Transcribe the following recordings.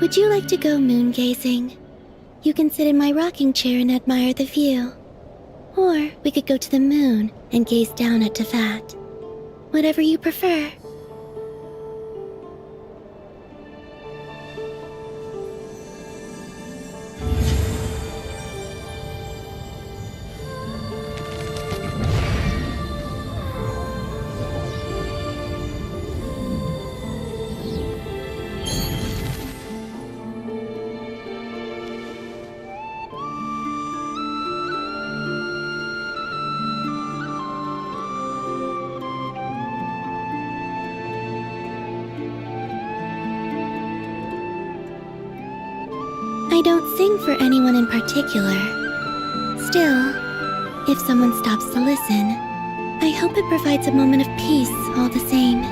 Would you like to go moon gazing? You can sit in my rocking chair and admire the view. Or we could go to the moon and gaze down at Tefat. Whatever you prefer. I don't sing for anyone in particular. Still, if someone stops to listen, I hope it provides a moment of peace all the same.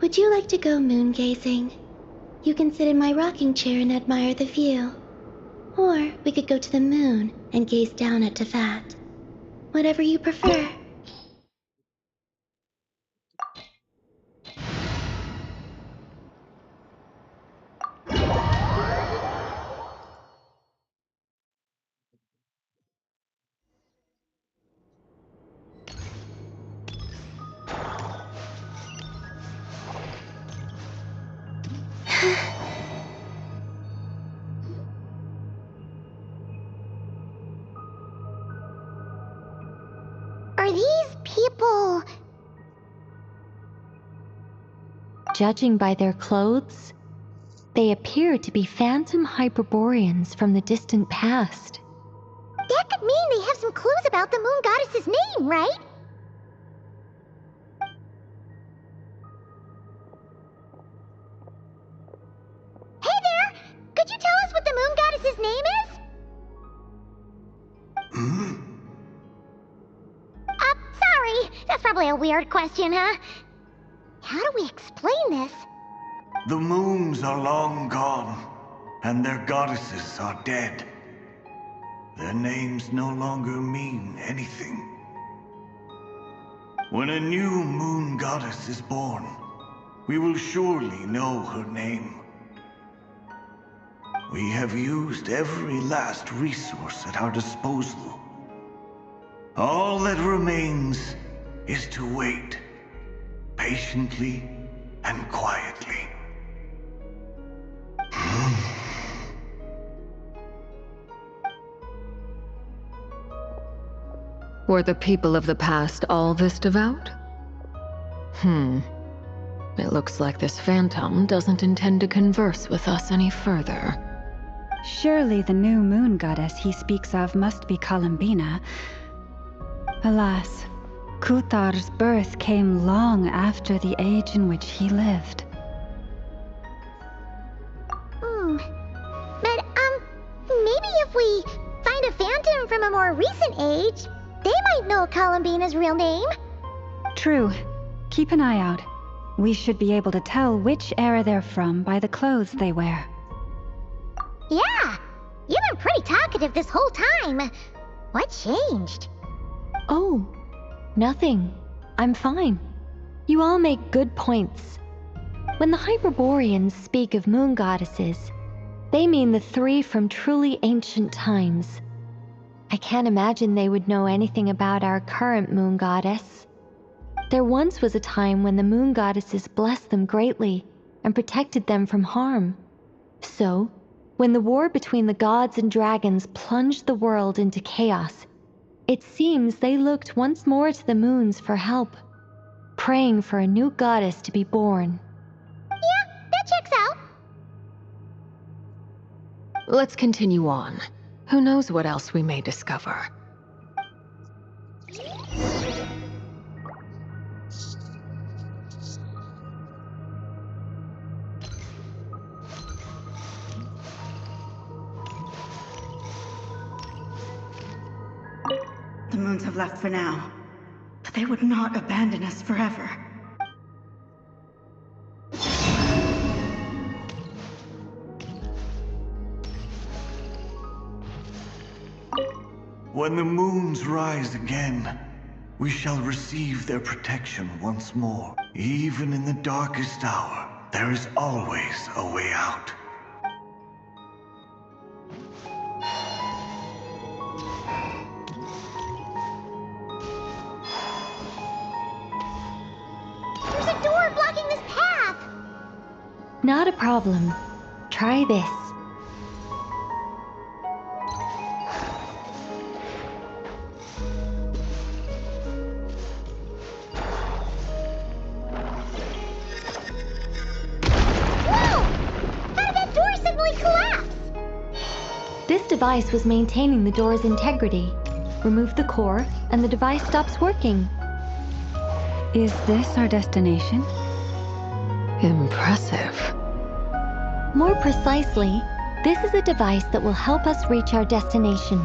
Would you like to go moon gazing? You can sit in my rocking chair and admire the view. Or we could go to the moon and gaze down at Tefat. Whatever you prefer. Are these people... Judging by their clothes, they appear to be phantom Hyperboreans from the distant past. That could mean they have some clues about the moon goddess's name, right? Hey there! Could you tell us what the moon goddess's name is? Sorry. That's probably a weird question, huh? How do we explain this? The moons are long gone, and their goddesses are dead. Their names no longer mean anything. When a new moon goddess is born, we will surely know her name. We have used every last resource at our disposal. All that remains is to wait, patiently and quietly. Were the people of the past all this devout? It looks like this phantom doesn't intend to converse with us any further. Surely the new moon goddess he speaks of must be Columbina. Alas, Kuthar's birth came long after the age in which he lived. But, maybe if we find a phantom from a more recent age, they might know Columbina's real name. True. Keep an eye out. We should be able to tell which era they're from by the clothes they wear. Yeah! You've been pretty talkative this whole time. What changed? Oh, nothing. I'm fine. You all make good points. When the Hyperboreans speak of moon goddesses, they mean the three from truly ancient times. I can't imagine they would know anything about our current moon goddess. There once was a time when the moon goddesses blessed them greatly and protected them from harm. So, when the war between the gods and dragons plunged the world into chaos, it seems they looked once more to the moons for help, praying for a new goddess to be born. Yeah, that checks out. Let's continue on. Who knows what else we may discover? The moons have left for now, but they would not abandon us forever. When the moons rise again, we shall receive their protection once more. Even in the darkest hour, there is always a way out. There's a door blocking this path. Not a problem. Try this. Whoa! How did that door suddenly collapse? This device was maintaining the door's integrity. Remove the core, and the device stops working. Is this our destination? Impressive. More precisely, this is a device that will help us reach our destination.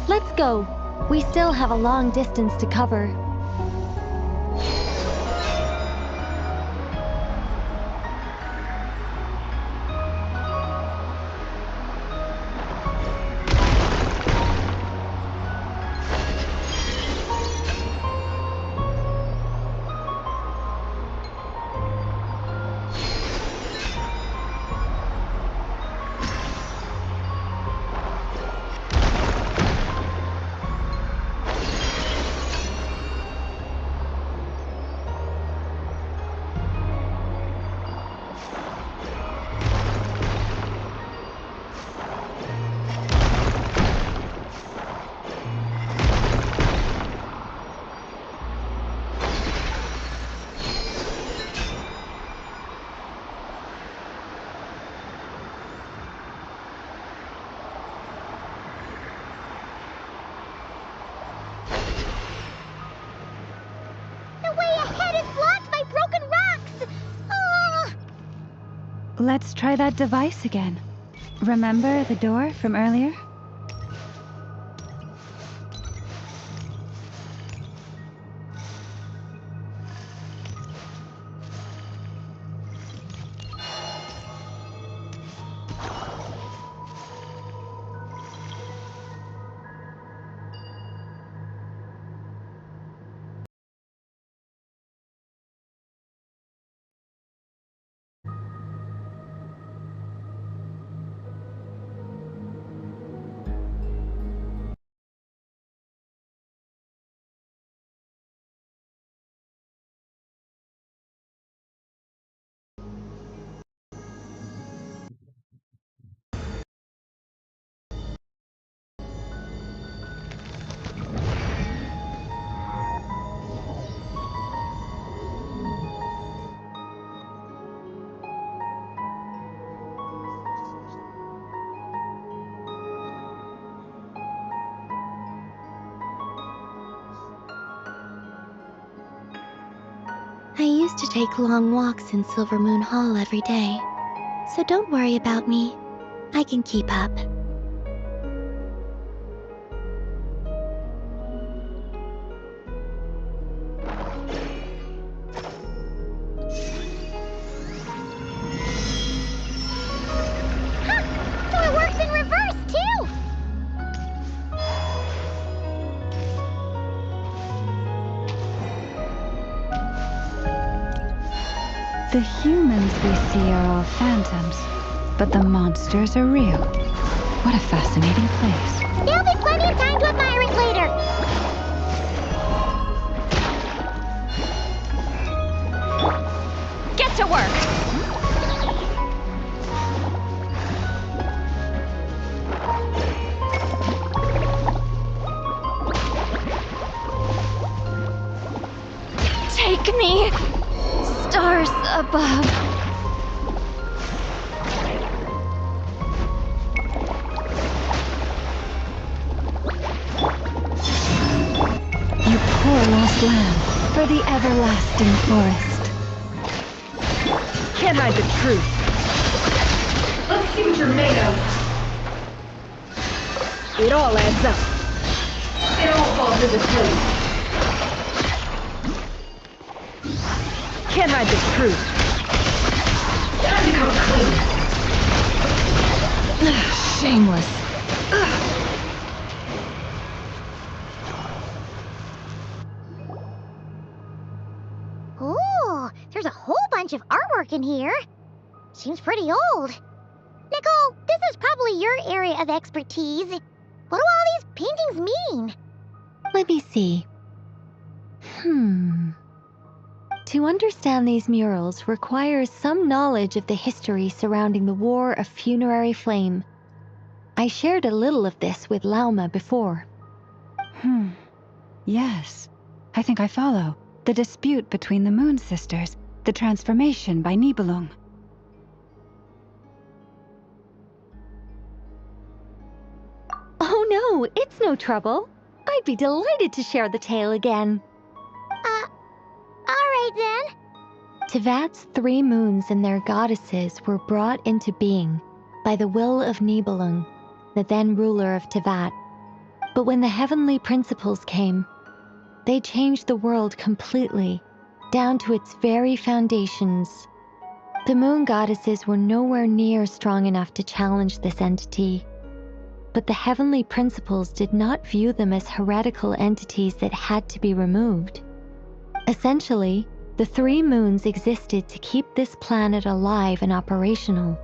Let's go. We still have a long distance to cover. The way ahead is blocked by broken rocks. Oh. Let's try that device again. Remember the door from earlier? I used to take long walks in Silver Moon Hall every day, so don't worry about me. I can keep up. Huh! So it works in reverse, too! The humans we see are all phantoms, but the monsters are real. What a fascinating place. There'll be plenty of time to admire it later. Get to work! Take me! Stars above. You poor lost lamb, for the everlasting forest. Can't hide the truth. Let's see what you're made of. It all adds up. It all falls into place. Can't hide the truth. Time to come clean. Shameless. Ooh, there's a whole bunch of artwork in here. Seems pretty old. Nicole, this is probably your area of expertise. What do all these paintings mean? Let me see. To understand these murals requires some knowledge of the history surrounding the War of Funerary Flame. I shared a little of this with Lauma before. Yes, I think I follow. The dispute between the Moon Sisters, the transformation by Nibelung. Oh no, it's no trouble. I'd be delighted to share the tale again. Alright then. Tevat's 3 moons and their goddesses were brought into being by the will of Nibelung, the then ruler of Tevat. But when the heavenly principles came, they changed the world completely, down to its very foundations. The moon goddesses were nowhere near strong enough to challenge this entity. But the heavenly principles did not view them as heretical entities that had to be removed. Essentially, the 3 moons existed to keep this planet alive and operational,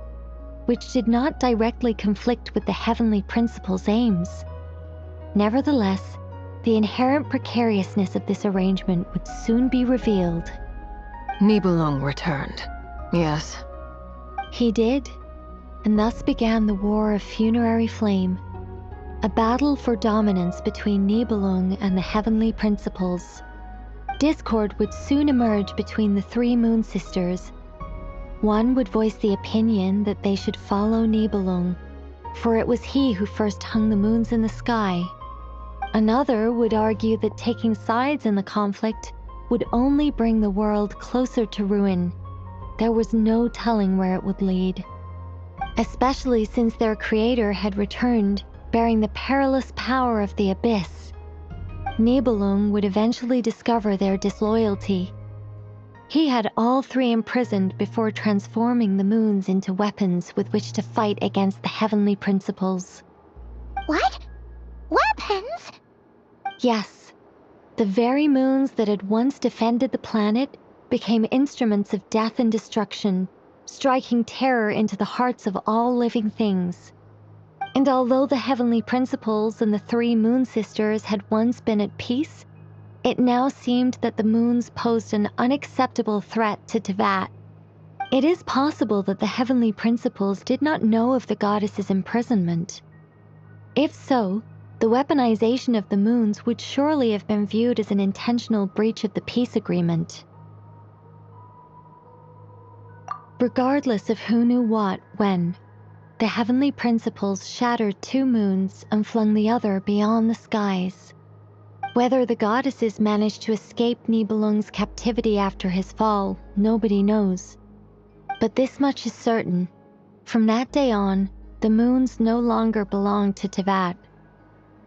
which did not directly conflict with the heavenly principles' aims. Nevertheless, the inherent precariousness of this arrangement would soon be revealed. Nibelung returned. Yes. He did, and thus began the War of Funerary Flame, a battle for dominance between Nibelung and the heavenly principles. Discord would soon emerge between the 3 Moon Sisters. One would voice the opinion that they should follow Nibelung, for it was he who first hung the moons in the sky. Another would argue that taking sides in the conflict would only bring the world closer to ruin. There was no telling where it would lead, especially since their creator had returned, bearing the perilous power of the abyss. Nibelung would eventually discover their disloyalty. He had all 3 imprisoned before transforming the moons into weapons with which to fight against the heavenly principles. What? Weapons? Yes, the very moons that had once defended the planet became instruments of death and destruction, striking terror into the hearts of all living things. And although the heavenly principles and the 3 Moon Sisters had once been at peace, it now seemed that the moons posed an unacceptable threat to Tevat. It is possible that the heavenly principles did not know of the goddess's imprisonment. If so, the weaponization of the moons would surely have been viewed as an intentional breach of the peace agreement. Regardless of who knew what, when, the heavenly principles shattered 2 moons and flung the other beyond the skies. Whether the goddesses managed to escape Nibelung's captivity after his fall, nobody knows. But this much is certain. From that day on, the moons no longer belonged to Tevat.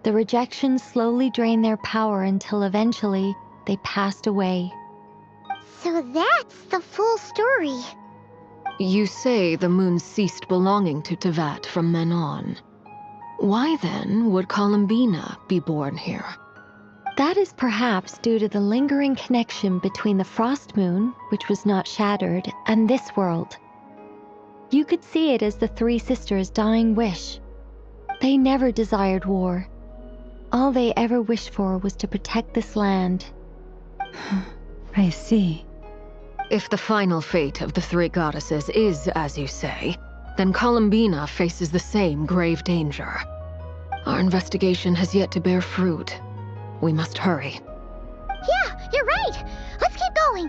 The rejection slowly drained their power until eventually they passed away. So that's the full story. You say the moons ceased belonging to Tevat from then on. Why then would Columbina be born here? That is perhaps due to the lingering connection between the frost moon, which was not shattered, and this world. You could see it as the three sisters' dying wish. They never desired war. All they ever wished for was to protect this land. I see. If the final fate of the three goddesses is as you say, then Columbina faces the same grave danger. Our investigation has yet to bear fruit. We must hurry. Yeah, you're right. Let's keep going.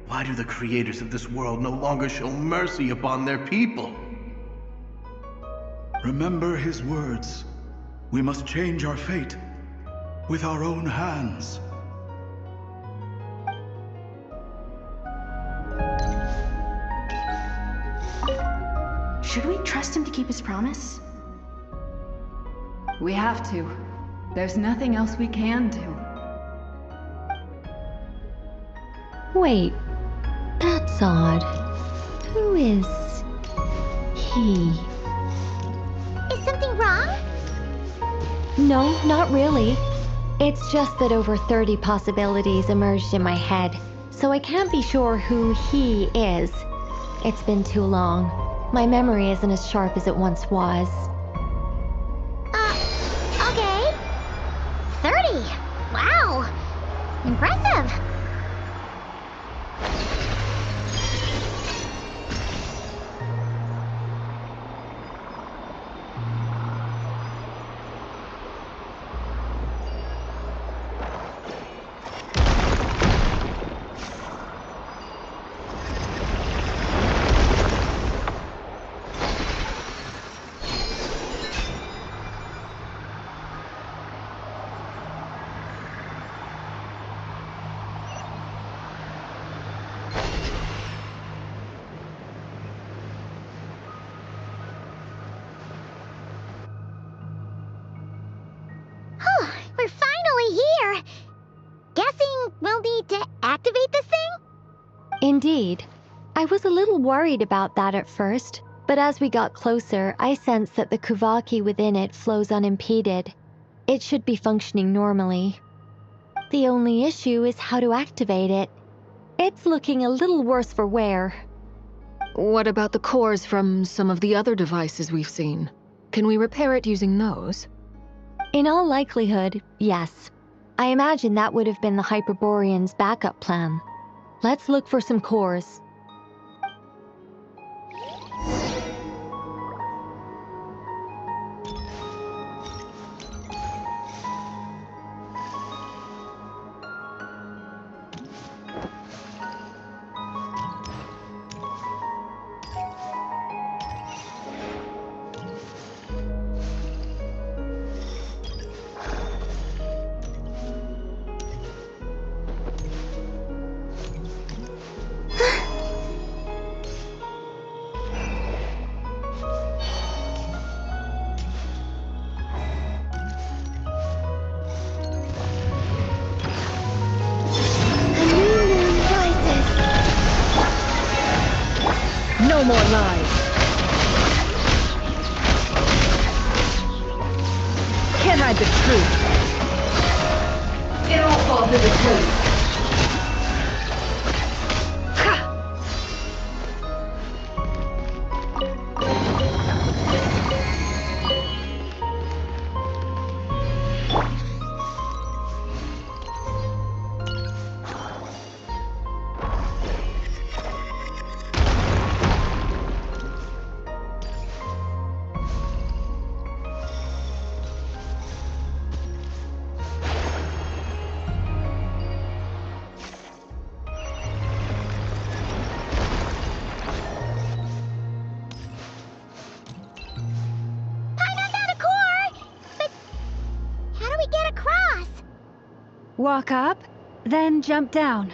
Why do the creators of this world no longer show mercy upon their people? Remember his words. We must change our fate with our own hands. Should we trust him to keep his promise? We have to. There's nothing else we can do. Wait, that's odd. Who is he? Is something wrong? No, not really. It's just that over 30 possibilities emerged in my head, so I can't be sure who he is. It's been too long. My memory isn't as sharp as it once was. Okay. 30. Wow. Impressive. We're finally here. Guessing we'll need to activate this thing? Indeed. I was a little worried about that at first, but as we got closer, I sensed that the Kuvaki within it flows unimpeded. It should be functioning normally. The only issue is how to activate it. It's looking a little worse for wear. What about the cores from some of the other devices we've seen? Can we repair it using those? In all likelihood, yes. I imagine that would have been the Hyperborean's backup plan. Let's look for some cores. No more lies! Can't hide the truth! It all falls into place. Walk up, then jump down.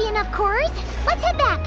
Enough cores. Let's head back.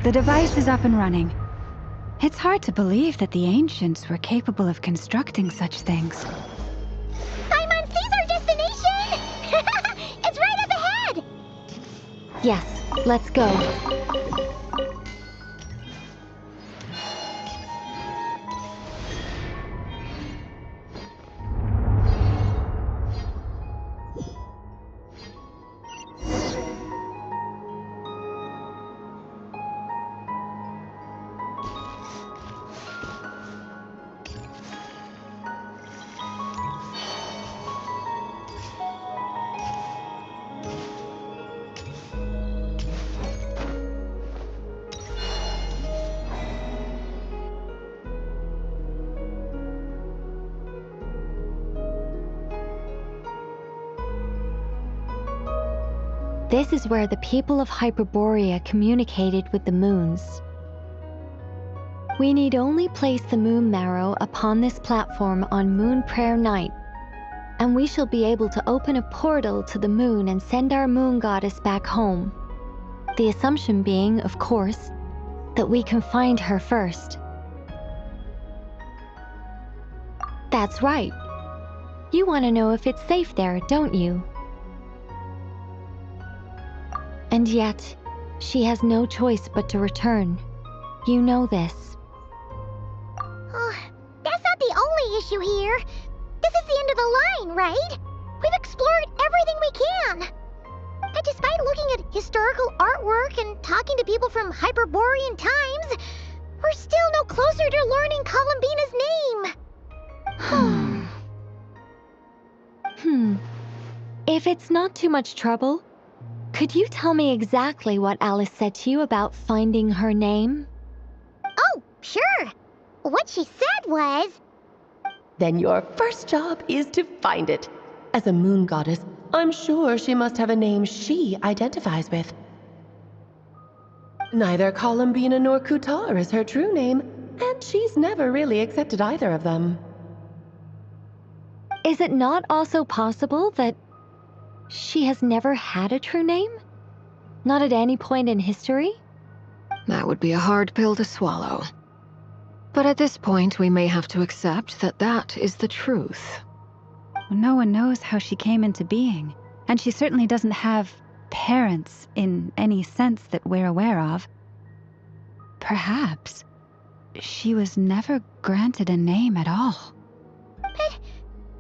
The device is up and running. It's hard to believe that the ancients were capable of constructing such things. Paimon sees our destination! It's right up ahead! Yes, let's go. This is where the people of Hyperborea communicated with the moons. We need only place the moon marrow upon this platform on Moon Prayer Night, and we shall be able to open a portal to the moon and send our moon goddess back home. The assumption being, of course, that we can find her first. That's right. You want to know if it's safe there, don't you? And yet, she has no choice but to return. You know this. Oh, that's not the only issue here. This is the end of the line, right? We've explored everything we can. And despite looking at historical artwork and talking to people from Hyperborean times, we're still no closer to learning Columbina's name. If it's not too much trouble, could you tell me exactly what Alice said to you about finding her name? Oh, sure. What she said was... Then your first job is to find it. As a moon goddess, I'm sure she must have a name she identifies with. Neither Columbina nor Kutar is her true name, and she's never really accepted either of them. Is it not also possible that she has never had a true name? Not at any point in history? That would be a hard pill to swallow. But at this point, we may have to accept that that is the truth. No one knows how she came into being, and she certainly doesn't have parents in any sense that we're aware of. Perhaps she was never granted a name at all. But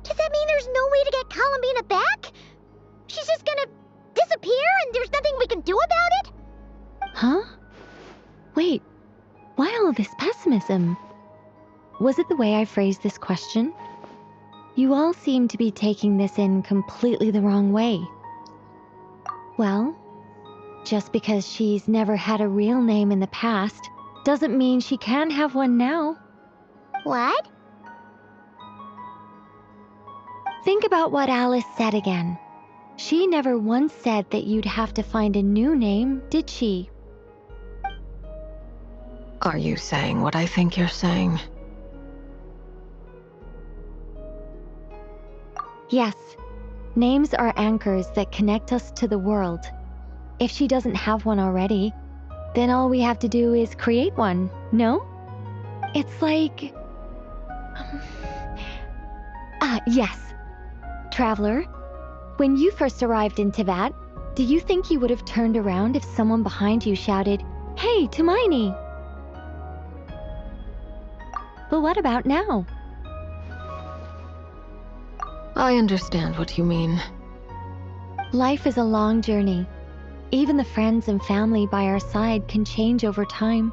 does that mean there's no way to get Columbina back? She's just gonna disappear and there's nothing we can do about it? Huh? Wait, why all this pessimism? Was it the way I phrased this question? You all seem to be taking this in completely the wrong way. Well, just because she's never had a real name in the past doesn't mean she can't have one now. What? Think about what Alice said again. She never once said that you'd have to find a new name, did she? Are you saying what I think you're saying? Yes. Names are anchors that connect us to the world. If she doesn't have one already, then all we have to do is create one, no? It's like... yes. Traveler, when you first arrived in Teyvat, do you think you would have turned around if someone behind you shouted, "Hey, Tumaini"? But what about now? I understand what you mean. Life is a long journey. Even the friends and family by our side can change over time.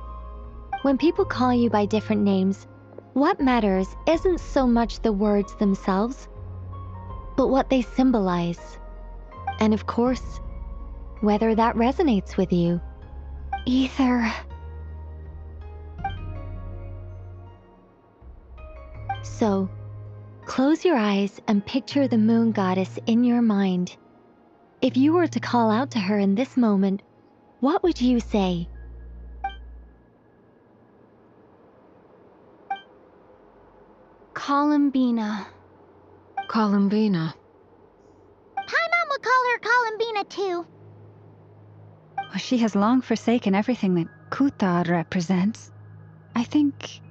When people call you by different names, what matters isn't so much the words themselves, but what they symbolize. And of course, whether that resonates with you. Ether. So, close your eyes and picture the moon goddess in your mind. If you were to call out to her in this moment, what would you say? Columbina. Columbina. Paimon would call her Columbina too. She has long forsaken everything that Kuthar represents, I think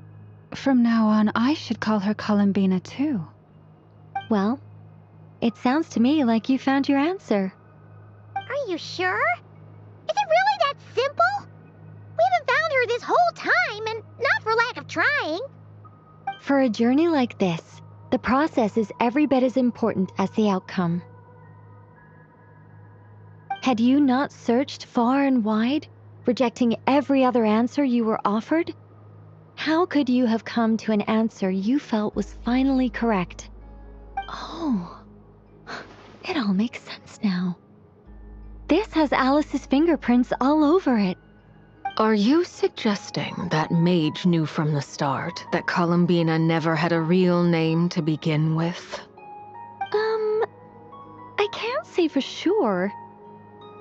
from now on I should call her Columbina too. Well, it sounds to me like you found your answer. Are you sure? Is it really that simple? We haven't found her this whole time, and not for lack of trying. For a journey like this, the process is every bit as important as the outcome. Had you not searched far and wide, rejecting every other answer you were offered, how could you have come to an answer you felt was finally correct? Oh, it all makes sense now. This has Alice's fingerprints all over it. Are you suggesting that Mage knew from the start that Columbina never had a real name to begin with? I can't say for sure.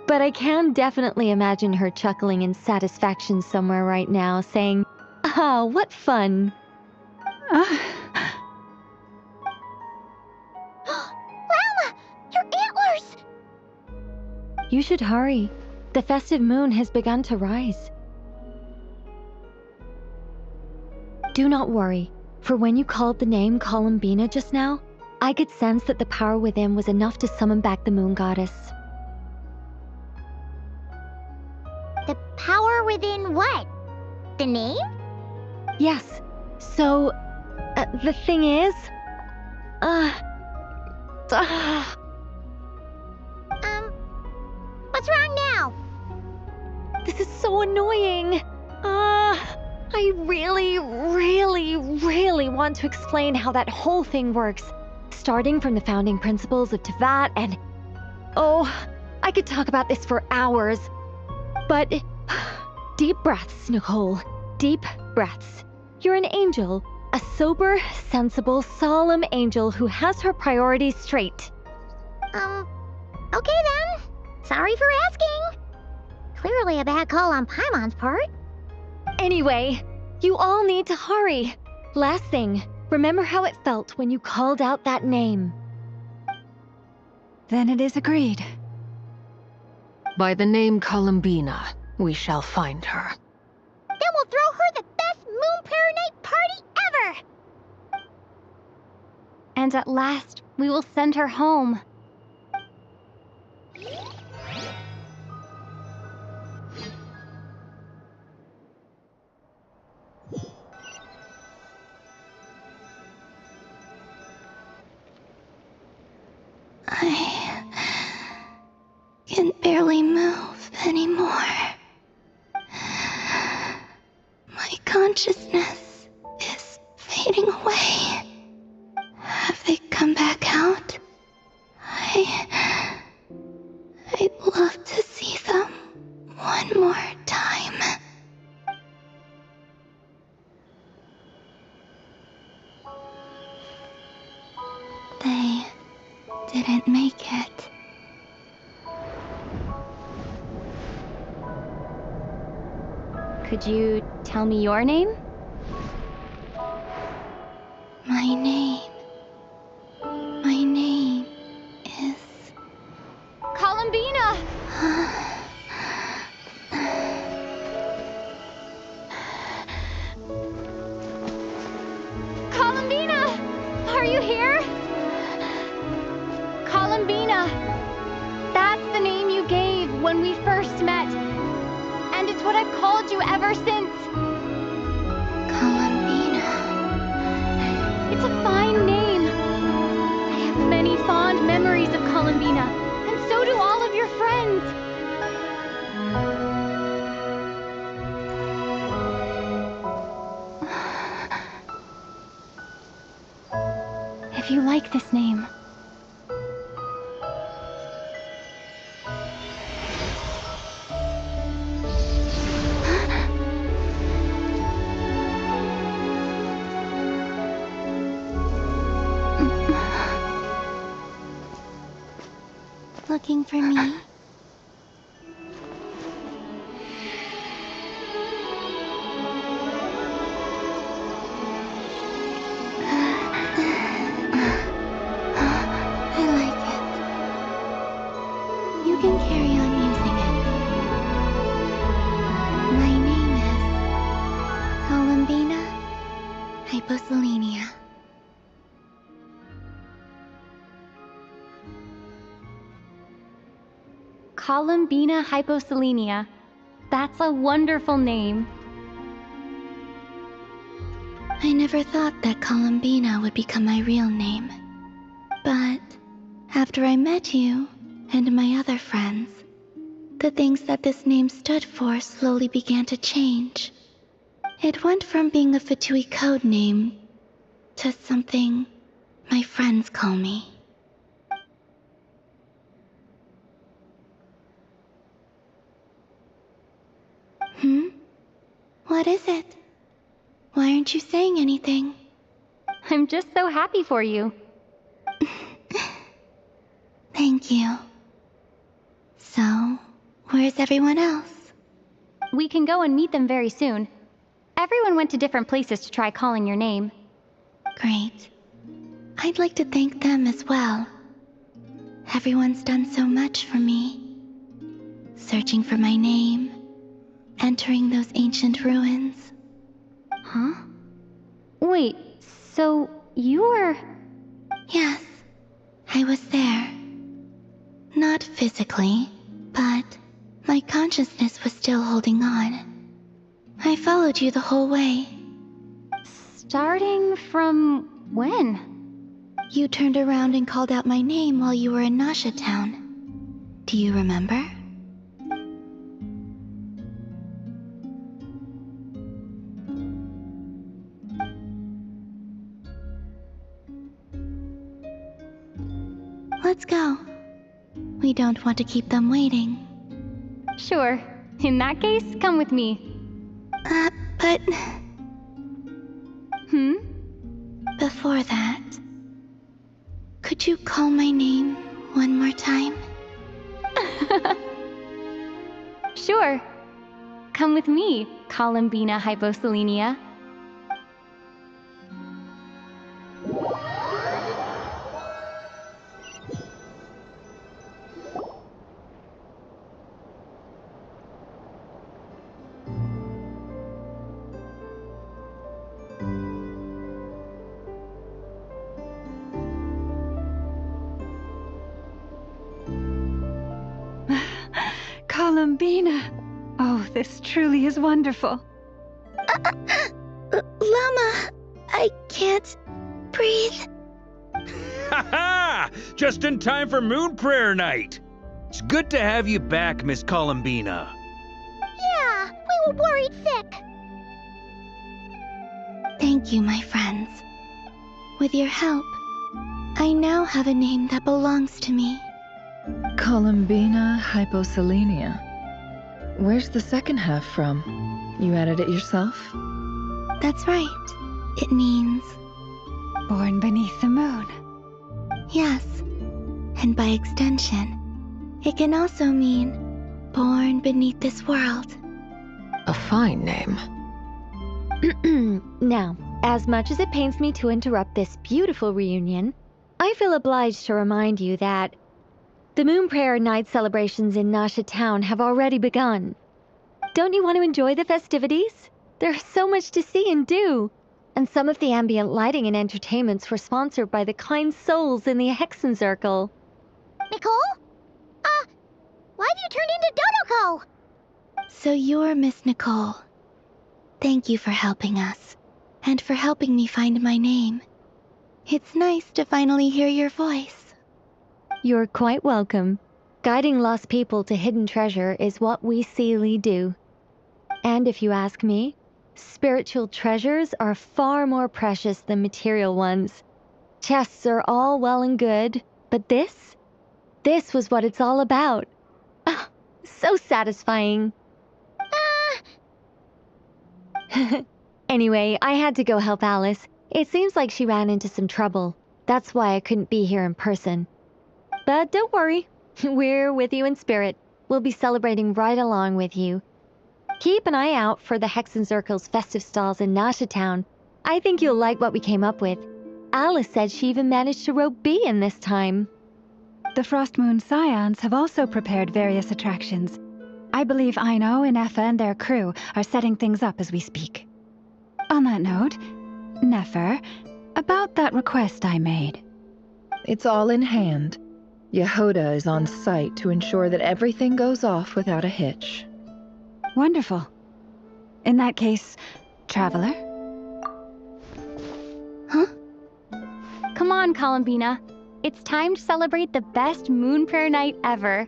But I can definitely imagine her chuckling in satisfaction somewhere right now, saying, "Ah, what fun." Llama! Your antlers! You should hurry. The festive moon has begun to rise. Do not worry, for when you called the name Columbina just now, I could sense that the power within was enough to summon back the moon goddess. The power within what? The name? Yes, so, the thing is, What's wrong now? this is so annoying. I really want to explain how that whole thing works, starting from the founding principles of Tevat and... Oh, I could talk about this for hours. But deep breaths, Nicole. Deep breaths. You're an angel. A sober, sensible, solemn angel who has her priorities straight. Okay then. Sorry for asking. Clearly a bad call on Paimon's part. Anyway, you all need to hurry. Last thing, remember how it felt when you called out that name. Then it is agreed. By the name Columbina, we shall find her. Then we'll throw her the best Moon Para Night party ever! And at last, we will send her home. I can barely move anymore. My consciousness is fading away. Have they come back out? I'd love to see them one more time. They didn't make it. Could you tell me your name? My name is... Columbina! Columbina! Are you here? Columbina! That's the name you gave when we first met. And it's what I've called you ever since. Columbina. It's a fine name. I have many fond memories of Columbina, and so do all of your friends. If you like this name, looking for me? I like it. You can carry on using it. My name Columbina hyposelenia. Columbina hyposelenia. That's a wonderful name. I never thought that Columbina would become my real name. But after I met you and my other friends, the things that this name stood for slowly began to change. It went from being a Fatui code name to something my friends call me. What is it? Why aren't you saying anything? I'm just so happy for you. Thank you. So, where's everyone else? We can go and meet them very soon. Everyone went to different places to try calling your name. Great. I'd like to thank them as well. Everyone's done so much for me. Searching for my name, entering those ancient ruins. Huh? Wait, so you were... Yes, I was there. Not physically, but my consciousness was still holding on. I followed you the whole way. Starting from when? You turned around and called out my name while you were in Nasha Town. Do you remember? Let's go. We don't want to keep them waiting. Sure. In that case, come with me. But... Hmm? Before that, could you call my name one more time? Sure. Come with me, Columbina hyposelenia. Columbina! Oh, this truly is wonderful. Llama, I can't breathe. Ha ha! Just in time for Moon Prayer Night! It's good to have you back, Miss Columbina. Yeah, we were worried sick. Thank you, my friends. With your help, I now have a name that belongs to me. Columbina hyposelenia. Where's the second half from? You added it yourself? That's right. It means... Born beneath the moon. Yes. And by extension, it can also mean born beneath this world. A fine name. Now, as much as it pains me to interrupt this beautiful reunion, I feel obliged to remind you that the Moon Prayer Night celebrations in Nasha Town have already begun. Don't you want to enjoy the festivities? There's so much to see and do. And some of the ambient lighting and entertainments were sponsored by the kind souls in the Hexen Circle. Nicole? Why'd you turn into Dodoko? So you're Miss Nicole. Thank you for helping us, and for helping me find my name. It's nice to finally hear your voice. You're quite welcome. Guiding lost people to hidden treasure is what we Seelie do. And if you ask me, spiritual treasures are far more precious than material ones. Chests are all well and good, but this was what it's all about. Ah, so satisfying. Anyway, I had to go help Alice. It seems like she ran into some trouble. That's why I couldn't be here in person. But don't worry, we're with you in spirit. We'll be celebrating right along with you. Keep an eye out for the Hexen Circle's festive stalls in Nasha Town. I think you'll like what we came up with. Alice said she even managed to rope B in this time. The Frost Moon Scions have also prepared various attractions. I believe Aino, Ineffa, and their crew are setting things up as we speak. On On that note, Nefer, about that request I made. It's all in hand. Yehoda is on site to ensure that everything goes off without a hitch. Wonderful. In that case, Traveler? Huh? Come on, Columbina. It's time to celebrate the best moon prayer night ever.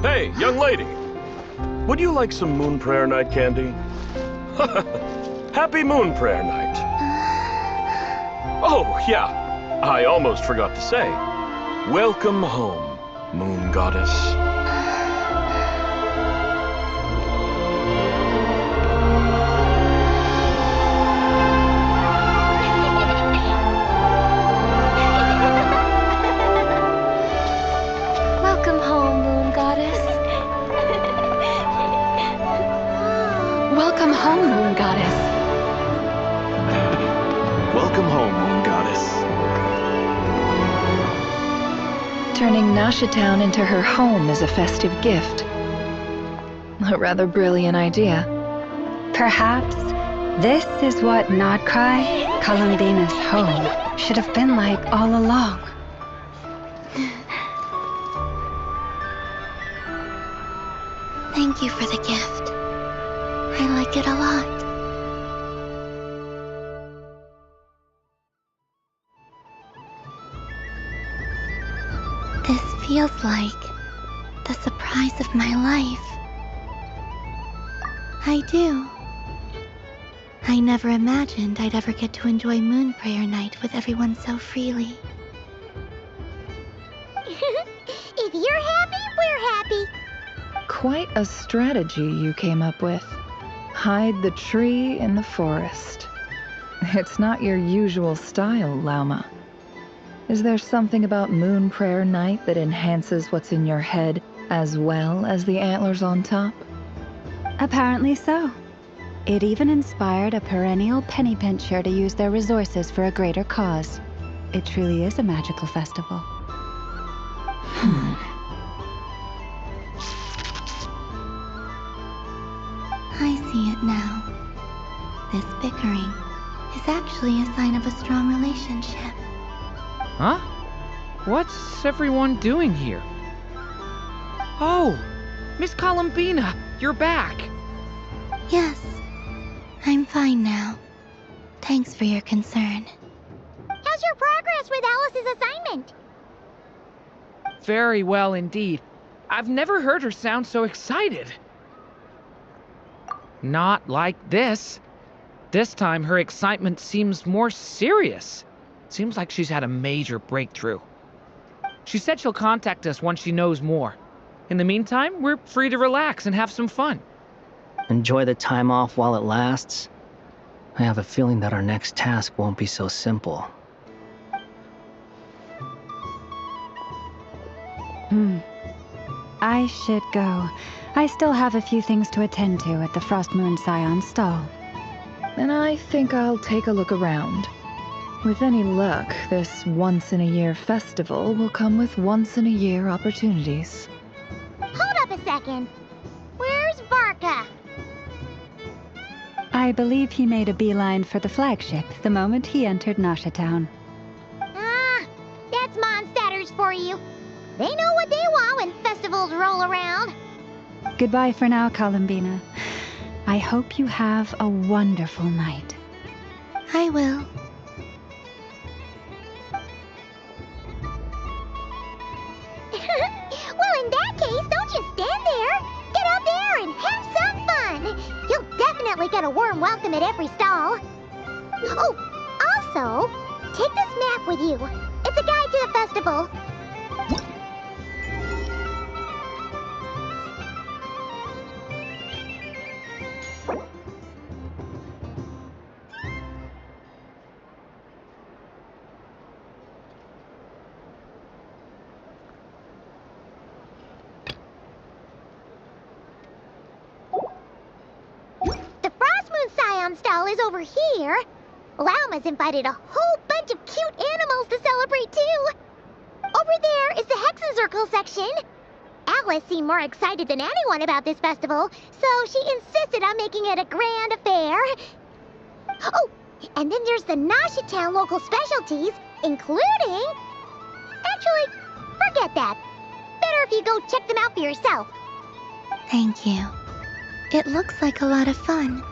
Hey, young lady. Would you like some moon prayer night candy? Happy moon prayer night. Oh, yeah. I almost forgot to say. Welcome home, moon goddess. Welcome home, moon goddess. Welcome home, moon goddess. Welcome home, moon goddess. Turning Nasha Town into her home is a festive gift. A rather brilliant idea. Perhaps this is what Nodkrai, Columbina's home, should have been like all along. Thank you for the gift. I like it a lot. This feels like the surprise of my life. I do. I never imagined I'd ever get to enjoy Moon Prayer Night with everyone so freely. If you're happy, we're happy. Quite a strategy you came up with. Hide the tree in the forest. It's not your usual style, Lauma. Is there something about Moon Prayer Night that enhances what's in your head as well as the antlers on top? Apparently so. It even inspired a perennial penny pincher to use their resources for a greater cause. It truly is a magical festival. I see it now. This bickering is actually a sign of a strong relationship. Huh? What's everyone doing here? Oh! Miss Columbina, you're back! Yes, I'm fine now. Thanks for your concern. How's your progress with Alice's assignment? Very well indeed. I've never heard her sound so excited. Not like this. This time her excitement seems more serious. Seems like she's had a major breakthrough. She said she'll contact us once she knows more. In the meantime, we're free to relax and have some fun. Enjoy the time off while it lasts. I have a feeling that our next task won't be so simple. I should go. I still have a few things to attend to at the Frost Moon Scion's stall. And I think I'll take a look around. With any luck, this once-in-a-year festival will come with once-in-a-year opportunities. Hold up a second. Where's Varka? I believe he made a beeline for the flagship the moment he entered Nasha Town. Ah, that's Mondstadters for you. They know what they want when festivals roll around. Goodbye for now, Columbina. I hope you have a wonderful night. I will. Well, in that case, don't just stand there. Get out there and have some fun. You'll definitely get a warm welcome at every stall. Oh, also, take this map with you. It's a guide to the festival. Scion stall is over here. Lauma's invited a whole bunch of cute animals to celebrate too. Over there is the Hexen section. Alice seemed more excited than anyone about this festival, so she insisted on making it a grand affair. Oh, and then there's the Nasha Town local specialties, including... Actually, forget that. Better if you go check them out for yourself. Thank you. It looks like a lot of fun.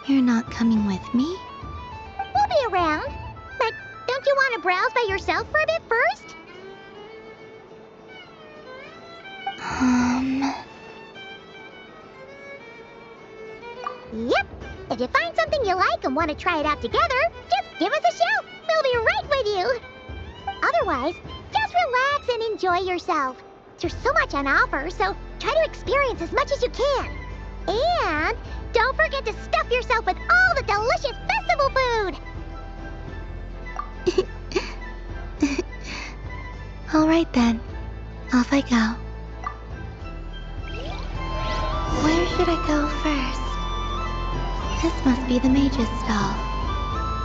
You're not coming with me? We'll be around. But don't you want to browse by yourself for a bit first? Yep. If you find something you like and want to try it out together, just give us a shout. We'll be right with you. Otherwise, just relax and enjoy yourself. There's so much on offer, so try to experience as much as you can. And don't forget to stuff yourself with all the delicious festival food. All right then. Off I go. Where should I go first? This must be the mage's stall.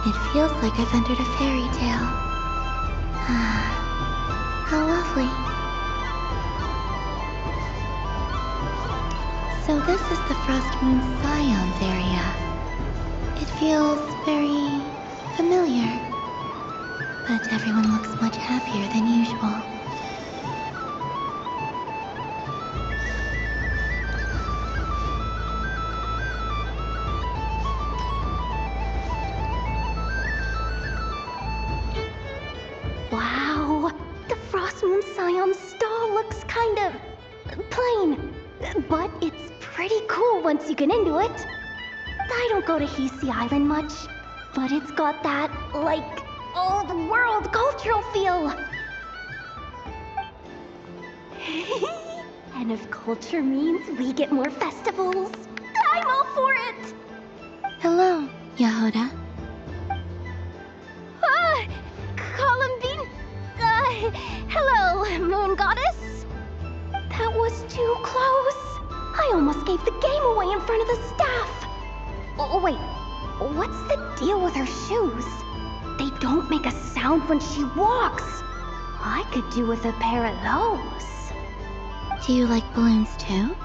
It feels like I've entered a fairy tale. Ah, how lovely. So this is the Frost Moon Scions area. It feels very familiar. But everyone looks much happier than usual. Wow, the Frost Moon Scion stall looks kind of plain, but it's pretty cool once you get into it. I don't go to Hisi Island much, but it's got that, like, old world cultural feel. And if culture means we get more festivals, I'm all for it. Hello, Yahoda. Columbine. Hello, Moon Goddess. That was too close. I almost gave the game away in front of the staff. Oh, wait. What's the deal with her shoes? They don't make a sound when she walks. I could do with a pair of those. Do you like balloons too?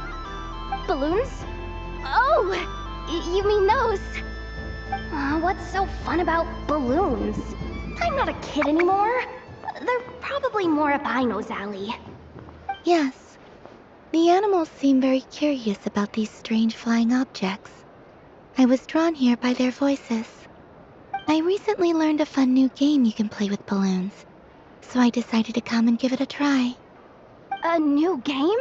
Balloons? Oh, you mean those? What's so fun about balloons? I'm not a kid anymore. They're probably more up Aino's alley. Yes. The animals seem very curious about these strange flying objects. I was drawn here by their voices. I recently learned a fun new game you can play with balloons, so I decided to come and give it a try. A new game?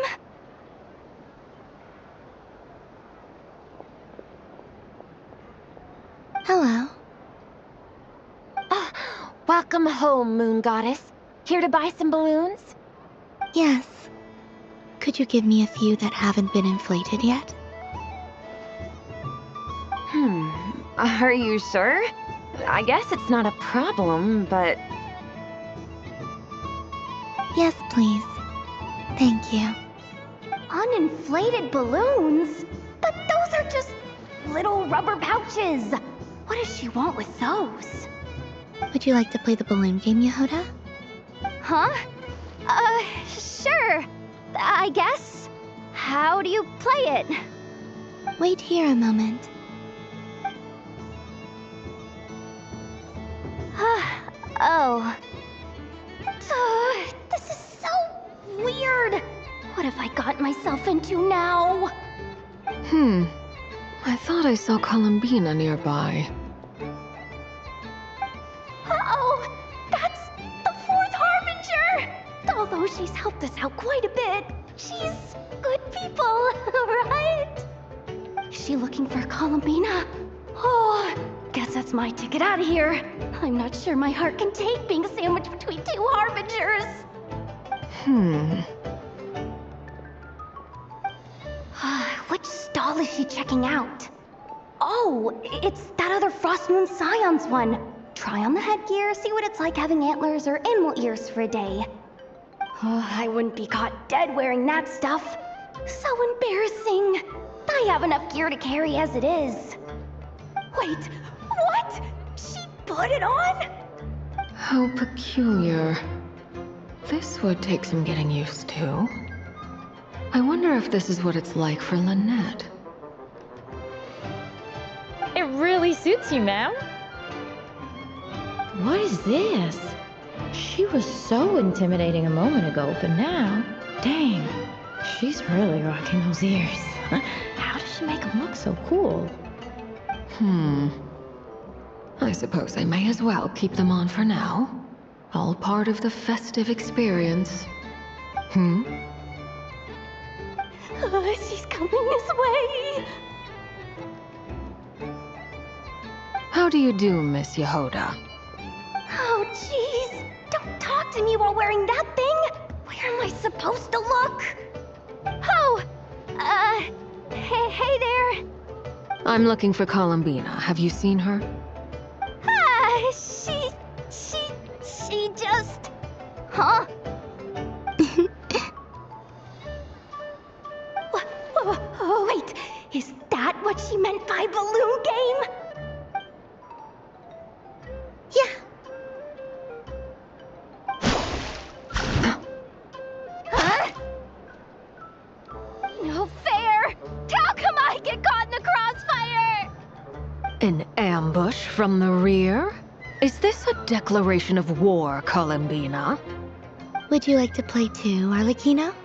Hello. Welcome home, Moon Goddess. Here to buy some balloons? Yes. Could you give me a few that haven't been inflated yet? Are you sure? I guess it's not a problem, but... Yes, please. Thank you. Uninflated balloons? But those are just little rubber pouches. What does she want with those? Would you like to play the balloon game, Yahoda? Huh? Sure. I guess. How do you play it? Wait here a moment. Oh. This is so weird. What have I got myself into now? I thought I saw Columbina nearby. Uh-oh! That's the fourth Harbinger! Although she's helped us out quite a bit, she's good people, right? Is she looking for Columbina? Oh, guess that's my ticket out of here. I'm not sure my heart can take being sandwiched between two Harbingers. Which stall is she checking out? Oh, it's that other Frost Moon Scions one. Try on the headgear, see what it's like having antlers or animal ears for a day. Oh, I wouldn't be caught dead wearing that stuff. So embarrassing. I have enough gear to carry as it is. Wait, what? She put it on? How peculiar. This would take some getting used to. I wonder if this is what it's like for Lynette. It really suits you, ma'am. What is this? She was so intimidating a moment ago, but now, dang, she's really rocking those ears. How does she make them look so cool? I suppose I may as well keep them on for now. All part of the festive experience. She's coming this way. How do you do, Miss Yehoda? Oh, jeez. Don't talk to me while wearing that thing. Where am I supposed to look? Oh, hey there. I'm looking for Columbina. Have you seen her? She just... Huh? Wait, is that what she meant by balloon game? Yeah. Huh? No fair! How come I get caught in the crossfire? An ambush from the rear? Is this a declaration of war, Columbina? Would you like to play too, Arlecchino?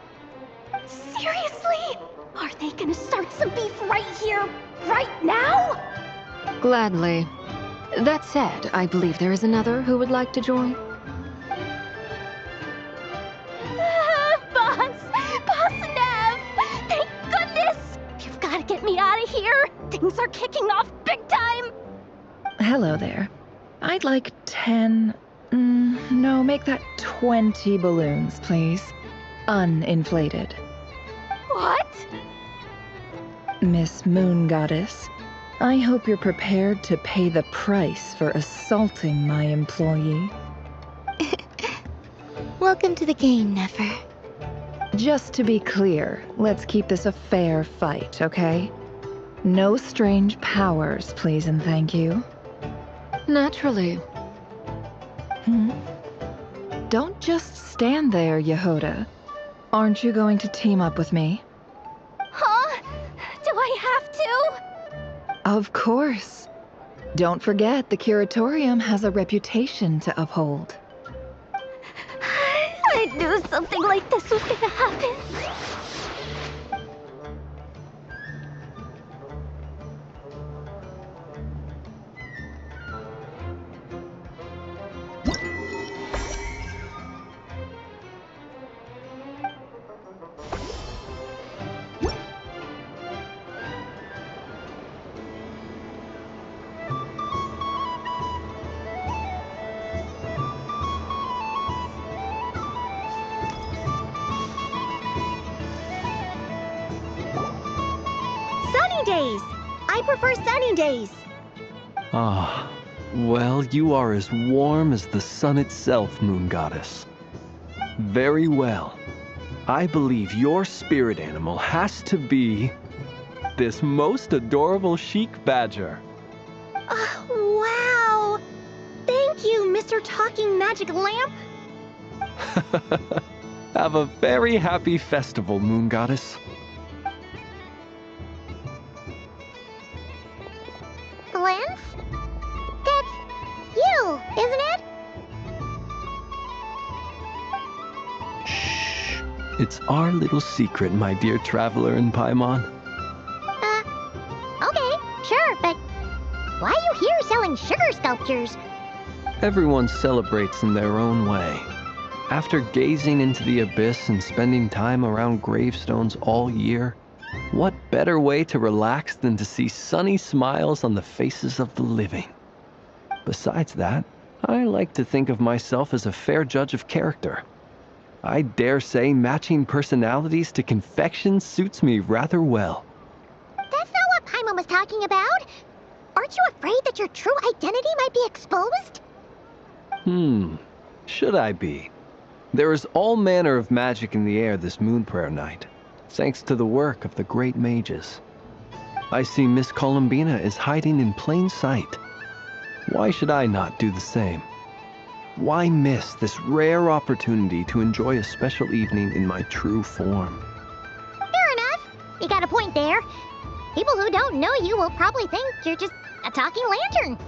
Seriously? Are they gonna start some beef right here, right now? Gladly. That said, I believe there is another who would like to join. Boss Nev! Thank goodness! You've got to get me out of here. Things are kicking off big time. Hello there. I'd like 10... no, make that 20 balloons, please. Uninflated. What? Miss Moon Goddess, I hope you're prepared to pay the price for assaulting my employee. Welcome to the game, Nefer. Just to be clear, let's keep this a fair fight, okay? No strange powers, please and thank you. Naturally. Don't just stand there, Yehoda. Aren't you going to team up with me? Huh? Do I have to? Of course. Don't forget, the Curatorium has a reputation to uphold. I knew something like this was gonna happen. Days. I prefer sunny days. Ah, well, you are as warm as the sun itself, Moon Goddess. Very well. I believe your spirit animal has to be this most adorable chic badger. Wow! Thank you, Mr. Talking Magic Lamp. Have a very happy festival, Moon Goddess. Lance? That's you, isn't it? Shh. It's our little secret, my dear traveler in Paimon. Okay, sure, but why are you here selling sugar sculptures? Everyone celebrates in their own way. After gazing into the abyss and spending time around gravestones all year, what better way to relax than to see sunny smiles on the faces of the living? Besides that, I like to think of myself as a fair judge of character. I dare say matching personalities to confection suits me rather well. That's not what Paimon was talking about. Aren't you afraid that your true identity might be exposed? Should I be? There is all manner of magic in the air this moon prayer night, thanks to the work of the great mages. I see Miss Columbina is hiding in plain sight. Why should I not do the same? Why miss this rare opportunity to enjoy a special evening in my true form? Fair enough. You got a point there. People who don't know you will probably think you're just a talking lantern.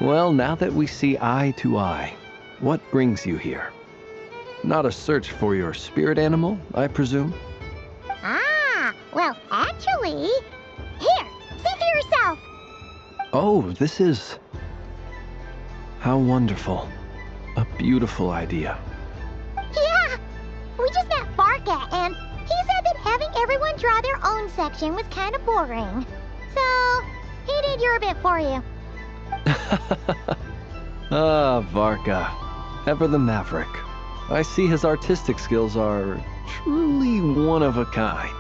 Well, now that we see eye to eye, what brings you here? Not a search for your spirit animal, I presume? Ah, well, actually... Here, see for yourself. Oh, this is... How wonderful. A beautiful idea. Yeah, we just met Barca, and he said that having everyone draw their own section was kind of boring. So, he did your bit for you. Ah, Varka. Ever the maverick. I see his artistic skills are truly one of a kind.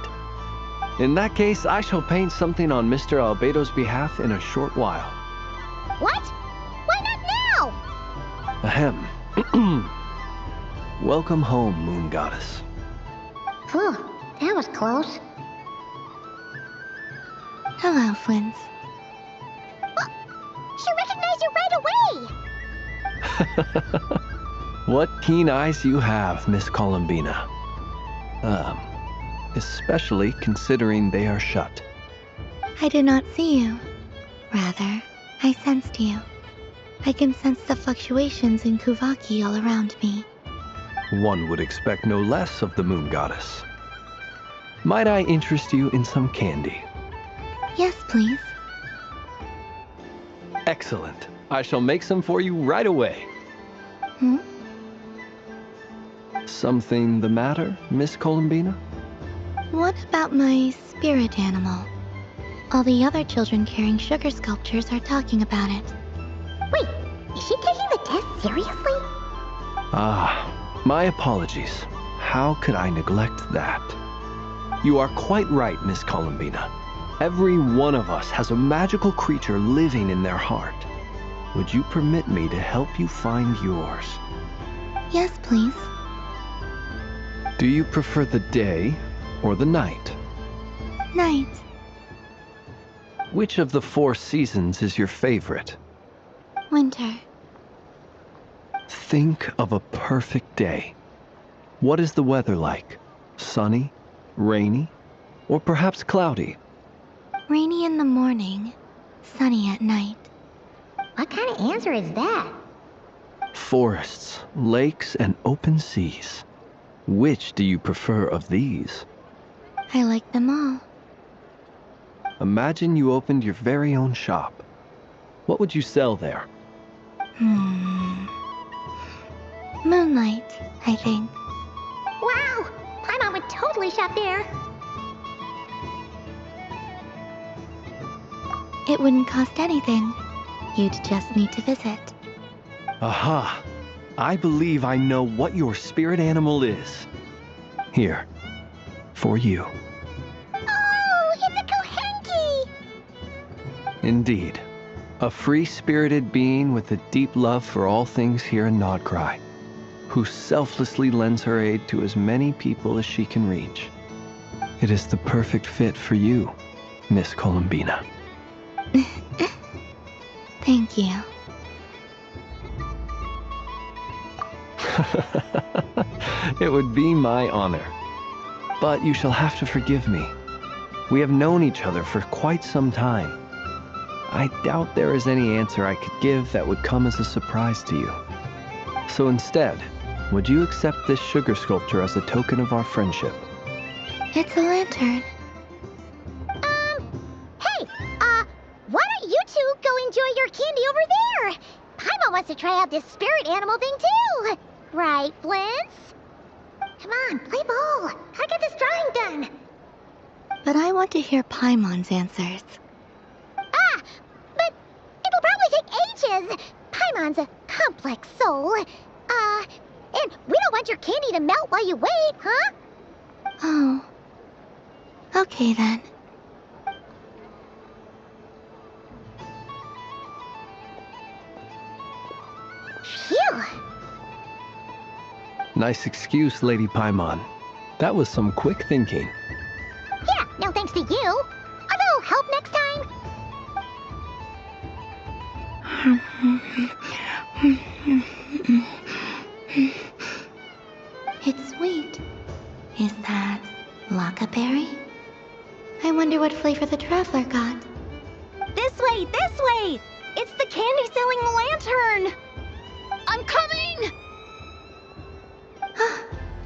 In that case, I shall paint something on Mr. Albedo's behalf in a short while. What? Why not now? Ahem. Welcome home, Moon Goddess. Whew, that was close. Hello, Flint. She recognized you right away! What keen eyes you have, Miss Columbina. Especially considering they are shut. I did not see you. Rather, I sensed you. I can sense the fluctuations in Kuvaki all around me. One would expect no less of the Moon Goddess. Might I interest you in some candy? Yes, please. Excellent. I shall make some for you right away. Hmm? Something the matter, Miss Columbina? What about my spirit animal? All the other children carrying sugar sculptures are talking about it. Wait, is she taking the test seriously? Ah, my apologies. How could I neglect that? You are quite right, Miss Columbina. Every one of us has a magical creature living in their heart. Would you permit me to help you find yours? Yes, please. Do you prefer the day or the night? Night. Which of the 4 seasons is your favorite? Winter. Think of a perfect day. What is the weather like? Sunny, rainy, or perhaps cloudy? Rainy in the morning, sunny at night. What kind of answer is that? Forests, lakes, and open seas. Which do you prefer of these? I like them all. Imagine you opened your very own shop. What would you sell there? Moonlight, I think. Wow! Paimon would totally shop there. It wouldn't cost anything. You'd just need to visit. Aha! I believe I know what your spirit animal is. Here, for you. Oh, it's a Kohenki! Indeed. A free-spirited being with a deep love for all things here in Nodkrai, who selflessly lends her aid to as many people as she can reach. It is the perfect fit for you, Miss Columbina. Thank you. It would be my honor. But you shall have to forgive me. We have known each other for quite some time. I doubt there is any answer I could give that would come as a surprise to you. So instead, would you accept this sugar sculpture as a token of our friendship? It's a lantern. Hey, why don't you two go enjoy your candy over there? Paimon wants to try out this spirit animal thing too. Right, Flint's? Come on, play ball. I got this drawing done. But I want to hear Paimon's answers. Ah, but it'll probably take ages. Paimon's a complex soul. And we don't want your candy to melt while you wait, huh? Oh. Okay then. Phew. Nice excuse, Lady Paimon. That was some quick thinking. No thanks to you. A little help next time? It's sweet. Is that Laka berry? I wonder what flavor the traveler got. This way, this way! It's the candy-selling lantern! I'm coming!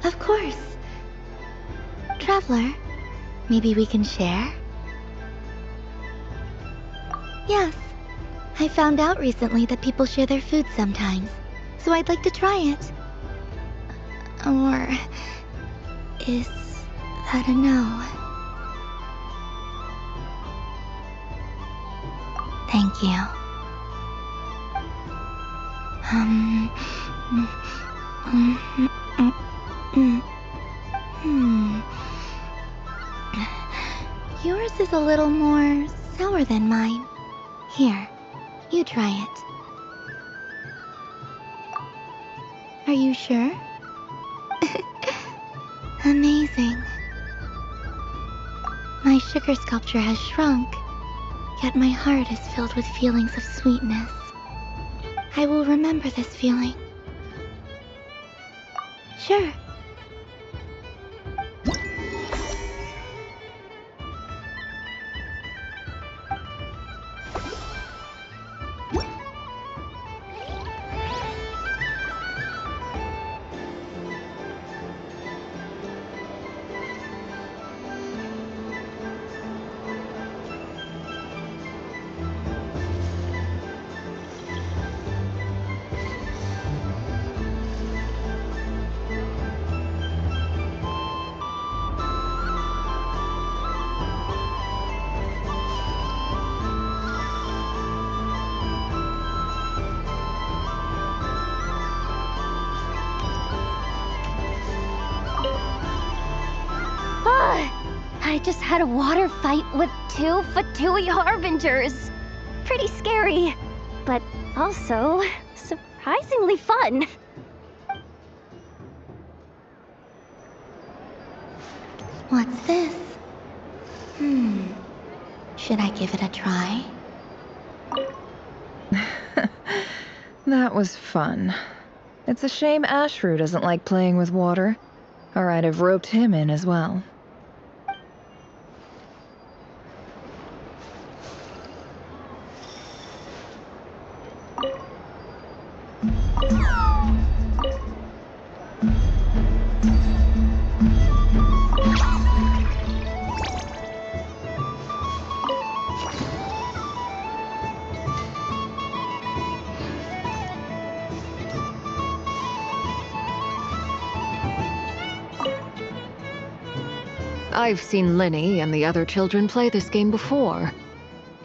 Of course. Traveler, maybe we can share? Yes. I found out recently that people share their food sometimes, so I'd like to try it. Or is that a no? Thank you. Yours is a little more sour than mine. Here, you try it. Are you sure? Amazing. My sugar sculpture has shrunk, yet my heart is filled with feelings of sweetness. I will remember this feeling. Sure. I just had a water fight with 2 Fatui Harbingers. Pretty scary, but also surprisingly fun. What's this? Should I give it a try? That was fun. It's a shame Ashru doesn't like playing with water, or I'd have roped him in as well. I've seen Lenny and the other children play this game before.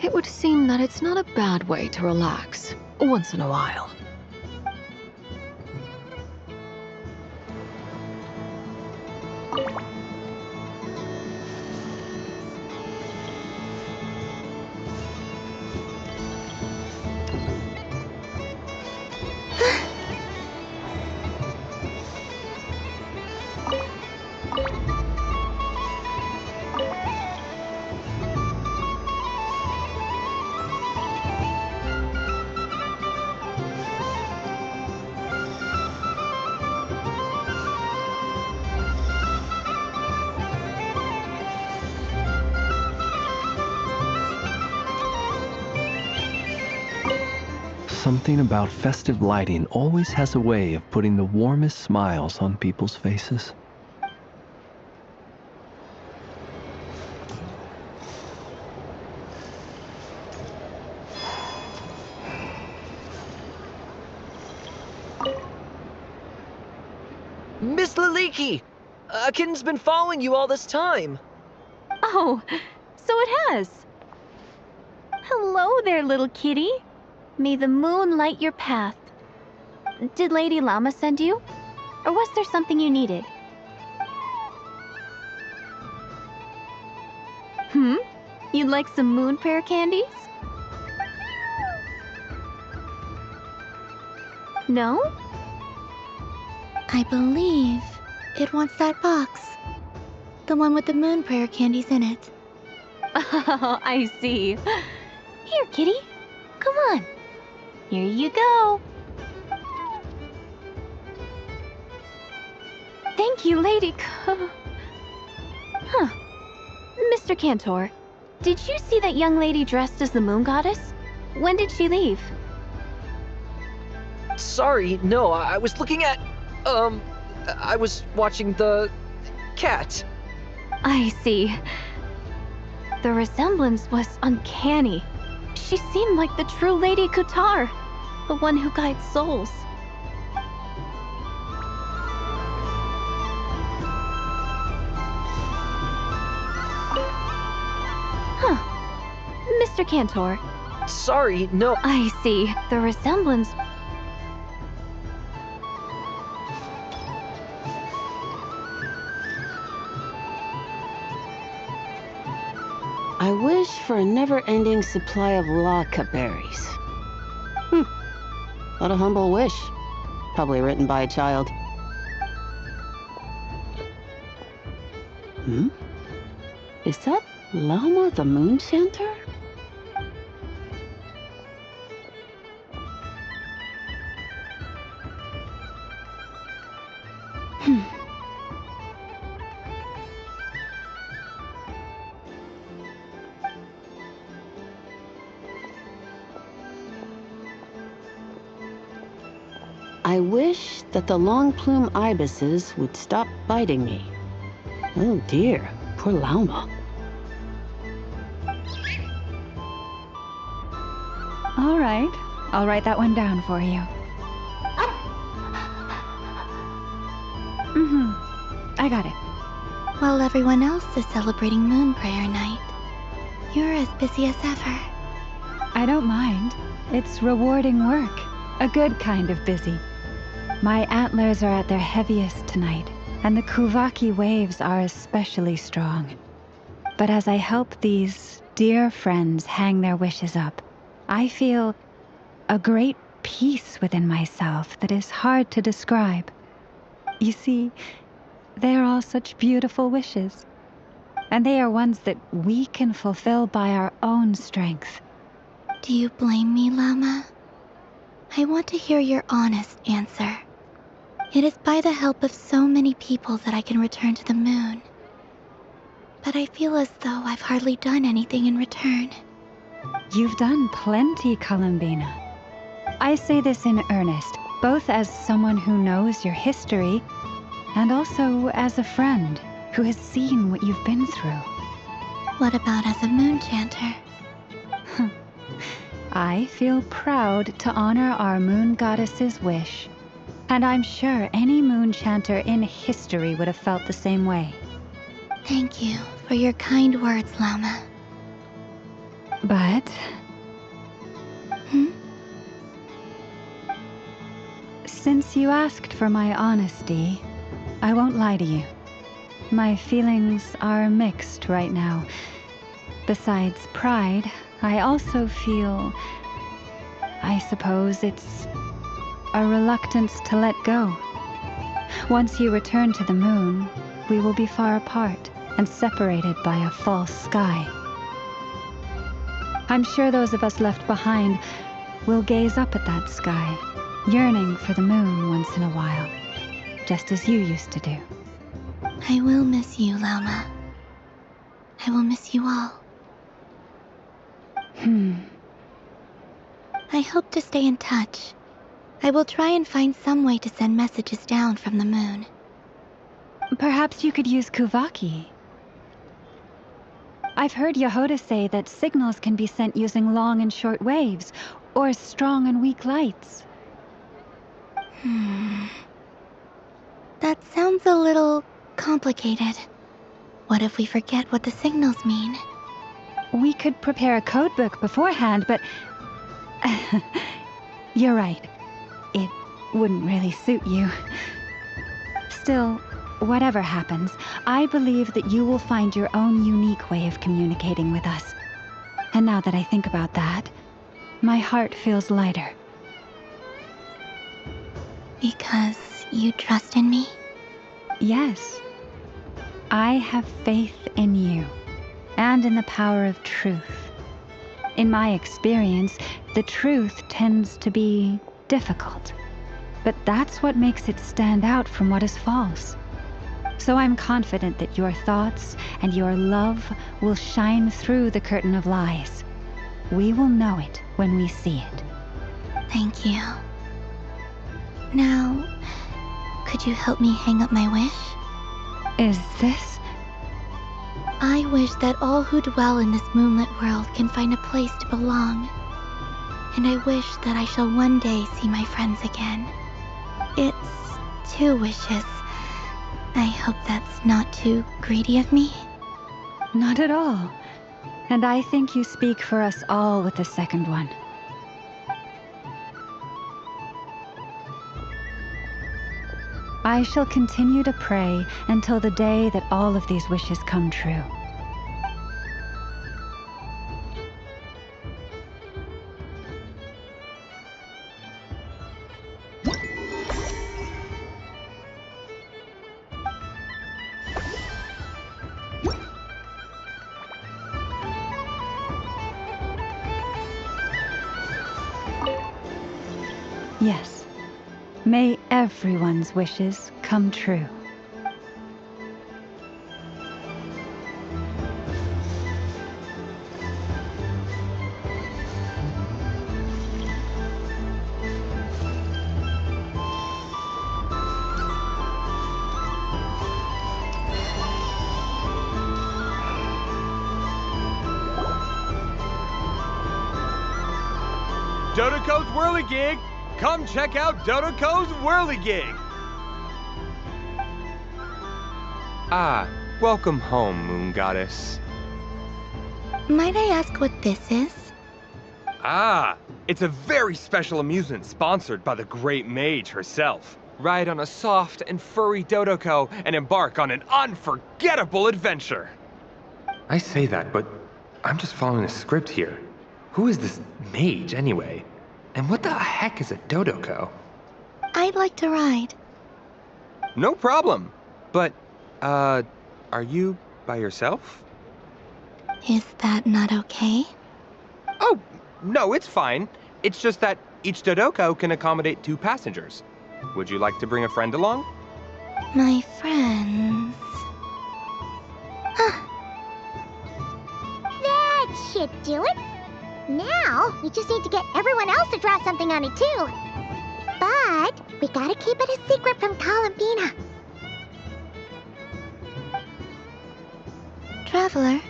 It would seem that it's not a bad way to relax, once in a while. Something about festive lighting always has a way of putting the warmest smiles on people's faces. Miss Laliki! A kitten's been following you all this time. Oh, so it has. Hello there, little kitty. May the moon light your path. Did Lady Llama send you? Or was there something you needed? You'd like some moon prayer candies? No? I believe it wants that box. The one with the moon prayer candies in it. Oh, I see. Here, kitty. Come on. Here you go. Thank you, Lady Huh. Mr. Cantor, did you see that young lady dressed as the moon goddess? When did she leave? Sorry, no, I was looking at... I was watching the... cat. I see. The resemblance was uncanny. She seemed like the true Lady Kutar, the one who guides souls. Huh. Mr. Cantor. Sorry, no. I see. The resemblance... I wish for a never-ending supply of laka berries. What a humble wish. Probably written by a child. Is that Lauma the Moon Chanter? I wish that the long plume ibises would stop biting me. Oh dear, poor Lauma. All right, I'll write that one down for you. I got it. While everyone else is celebrating Moon Prayer Night, you're as busy as ever. I don't mind. It's rewarding work. A good kind of busy. My antlers are at their heaviest tonight, and the Kuvaki waves are especially strong. But as I help these dear friends hang their wishes up, I feel a great peace within myself that is hard to describe. You see, they are all such beautiful wishes, and they are ones that we can fulfill by our own strength. Do you blame me, Llama? I want to hear your honest answer. It is by the help of so many people that I can return to the moon. But I feel as though I've hardly done anything in return. You've done plenty, Columbina. I say this in earnest, both as someone who knows your history, and also as a friend who has seen what you've been through. What about as a moon chanter? I feel proud to honor our moon goddess's wish, and I'm sure any moon chanter in history would have felt the same way. Thank you for your kind words, Llama. But... Since you asked for my honesty, I won't lie to you. My feelings are mixed right now. Besides pride, I also feel... I suppose it's a reluctance to let go. Once you return to the moon, we will be far apart and separated by a false sky. I'm sure those of us left behind will gaze up at that sky, yearning for the moon once in a while, just as you used to do. I will miss you, Llama. I will miss you all. I hope to stay in touch. I will try and find some way to send messages down from the moon. Perhaps you could use Kuvaki. I've heard Yehoda say that signals can be sent using long and short waves, or strong and weak lights. That sounds a little complicated. What if we forget what the signals mean? We could prepare a codebook beforehand, but... You're right. It wouldn't really suit you. Still, whatever happens, I believe that you will find your own unique way of communicating with us. And now that I think about that, my heart feels lighter. Because you trust in me? Yes. I have faith in you. and in the power of truth. In my experience, the truth tends to be difficult, but that's what makes it stand out from what is false. So I'm confident that your thoughts and your love will shine through the curtain of lies. We will know it when we see it. Thank you. Now, could you help me hang up my wish? Is this? I wish that all who dwell in this moonlit world can find a place to belong. And I wish that I shall one day see my friends again. It's 2 wishes. I hope that's not too greedy of me. Not at all. And I think you speak for us all with the second one. I shall continue to pray until the day that all of these wishes come true. Yes. May everyone's wishes come true. Dodoko's Whirligig! Come check out Dodoko's Whirligig! Ah, welcome home, Moon Goddess. Might I ask what this is? Ah, it's a very special amusement sponsored by the Great Mage herself. Ride on a soft and furry Dodoko and embark on an unforgettable adventure. I say that, but I'm just following a script here. Who is this mage, anyway? And what the heck is a Dodoko? I'd like to ride. No problem. But, are you by yourself? Is that not okay? Oh, no, it's fine. It's just that each Dodoko can accommodate 2 passengers. Would you like to bring a friend along? My friends... That should do it. Now, we just need to get everyone else to draw something on it too. But we gotta keep it a secret from Columbina. Traveler?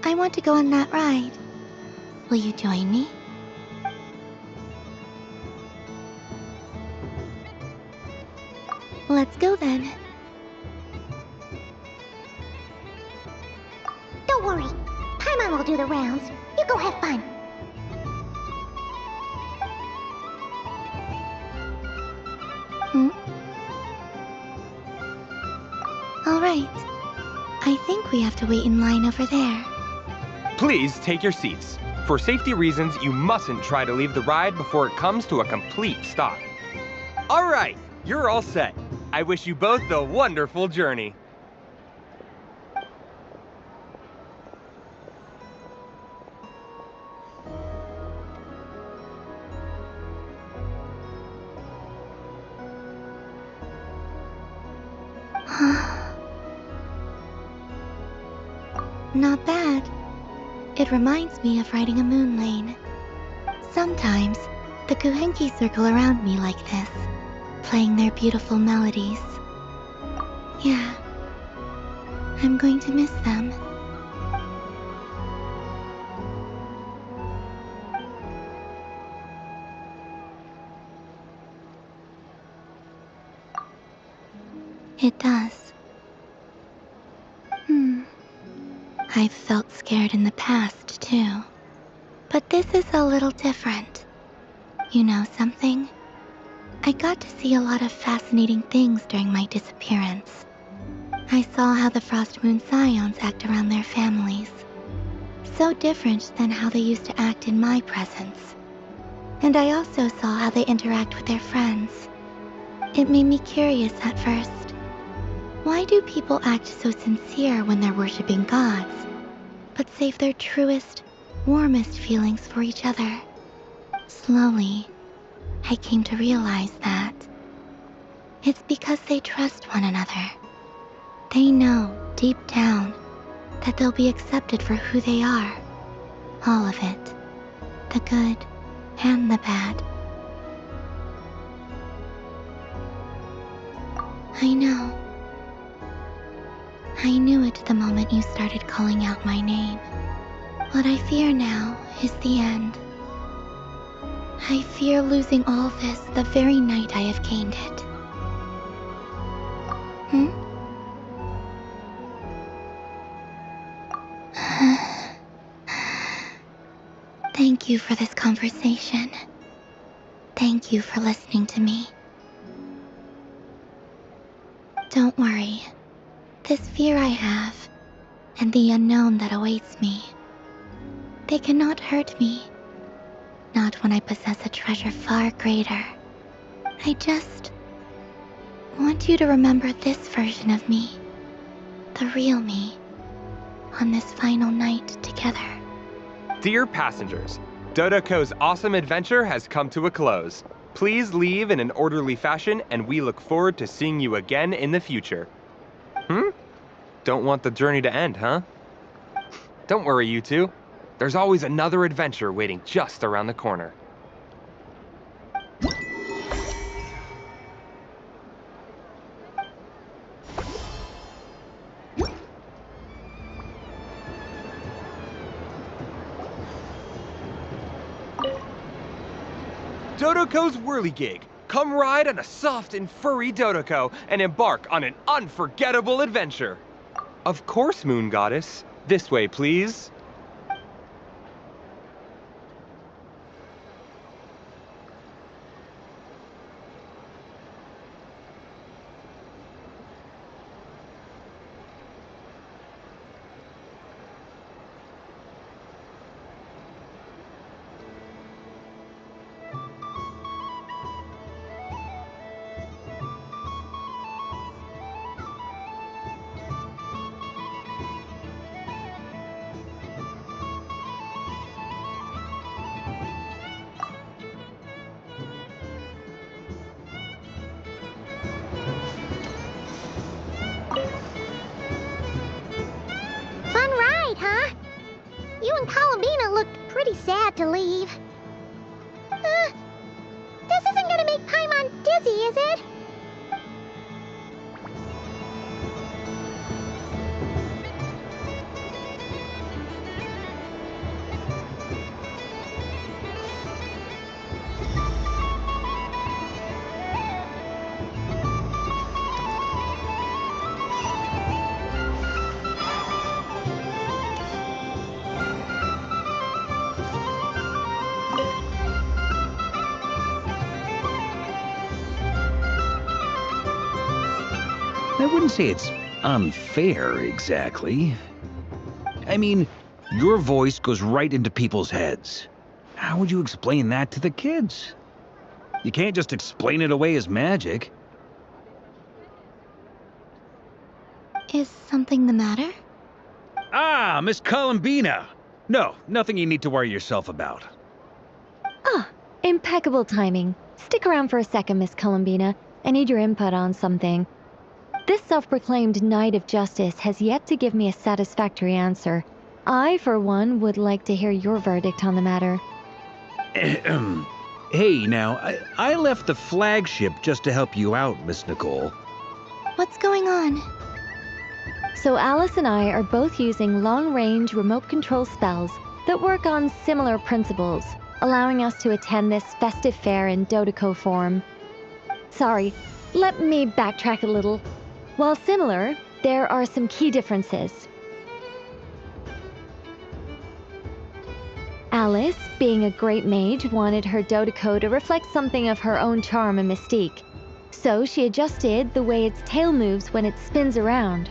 I want to go on that ride. Will you join me? Let's go then. Don't worry. Paimon will do the rounds. You go have fun. All right. I think we have to wait in line over there. Please take your seats. For safety reasons, you mustn't try to leave the ride before it comes to a complete stop. All right, you're all set. I wish you both a wonderful journey. Not bad. It reminds me of riding a moon lane. Sometimes, the Kuhenki circle around me like this, playing their beautiful melodies. Yeah, I'm going to miss them. It does. I've felt scared in the past, too. But this is a little different. You know something? I got to see a lot of fascinating things during my disappearance. I saw how the Frost Moon Scions act around their families. So different than how they used to act in my presence. And I also saw how they interact with their friends. It made me curious at first. Why do people act so sincere when they're worshipping gods, but save their truest, warmest feelings for each other? Slowly, I came to realize that it's because they trust one another. They know, deep down, that they'll be accepted for who they are. All of it. The good and the bad. I know. I knew it the moment you started calling out my name. What I fear now is the end. I fear losing all this the very night I have gained it. Thank you for this conversation. Thank you for listening to me. Don't worry. This fear I have, and the unknown that awaits me, they cannot hurt me. Not when I possess a treasure far greater. I just want you to remember this version of me, the real me, on this final night together. Dear passengers, Dodoko's awesome adventure has come to a close. Please leave in an orderly fashion, and we look forward to seeing you again in the future. Don't want the journey to end, huh? Don't worry, you two. There's always another adventure waiting just around the corner. Dodoko's Whirligig. Come ride on a soft and furry Dodoko and embark on an unforgettable adventure. Of course, Moon Goddess. This way, please. Fun ride, huh? You and Columbina looked pretty sad to leave. This isn't gonna make Paimon dizzy, is it? I wouldn't say it's unfair, exactly. I mean, your voice goes right into people's heads. How would you explain that to the kids? You can't just explain it away as magic. Is something the matter? Ah, Miss Columbina! No, nothing you need to worry yourself about. Ah, impeccable timing. Stick around for a second, Miss Columbina. I need your input on something. This self-proclaimed Knight of Justice has yet to give me a satisfactory answer. I, for one, would like to hear your verdict on the matter. Hey, now, I left the flagship just to help you out, Miss Nicole. What's going on? So Alice and I are both using long-range remote control spells that work on similar principles, allowing us to attend this festive fair in Dodoko form. Sorry, let me backtrack a little. While similar, there are some key differences. Alice, being a great mage, wanted her Dodoko to reflect something of her own charm and mystique. So she adjusted the way its tail moves when it spins around.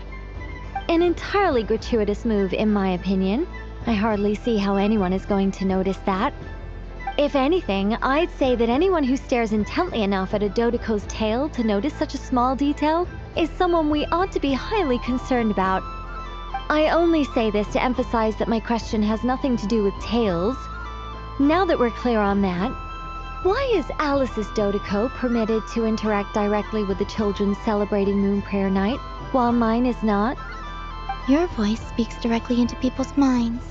An entirely gratuitous move, in my opinion. I hardly see how anyone is going to notice that. If anything, I'd say that anyone who stares intently enough at a Dodoko's tail to notice such a small detail is someone we ought to be highly concerned about. I only say this to emphasize that my question has nothing to do with tails. Now that we're clear on that, why is Alice's Dodoko permitted to interact directly with the children celebrating Moon Prayer Night, while mine is not? Your voice speaks directly into people's minds.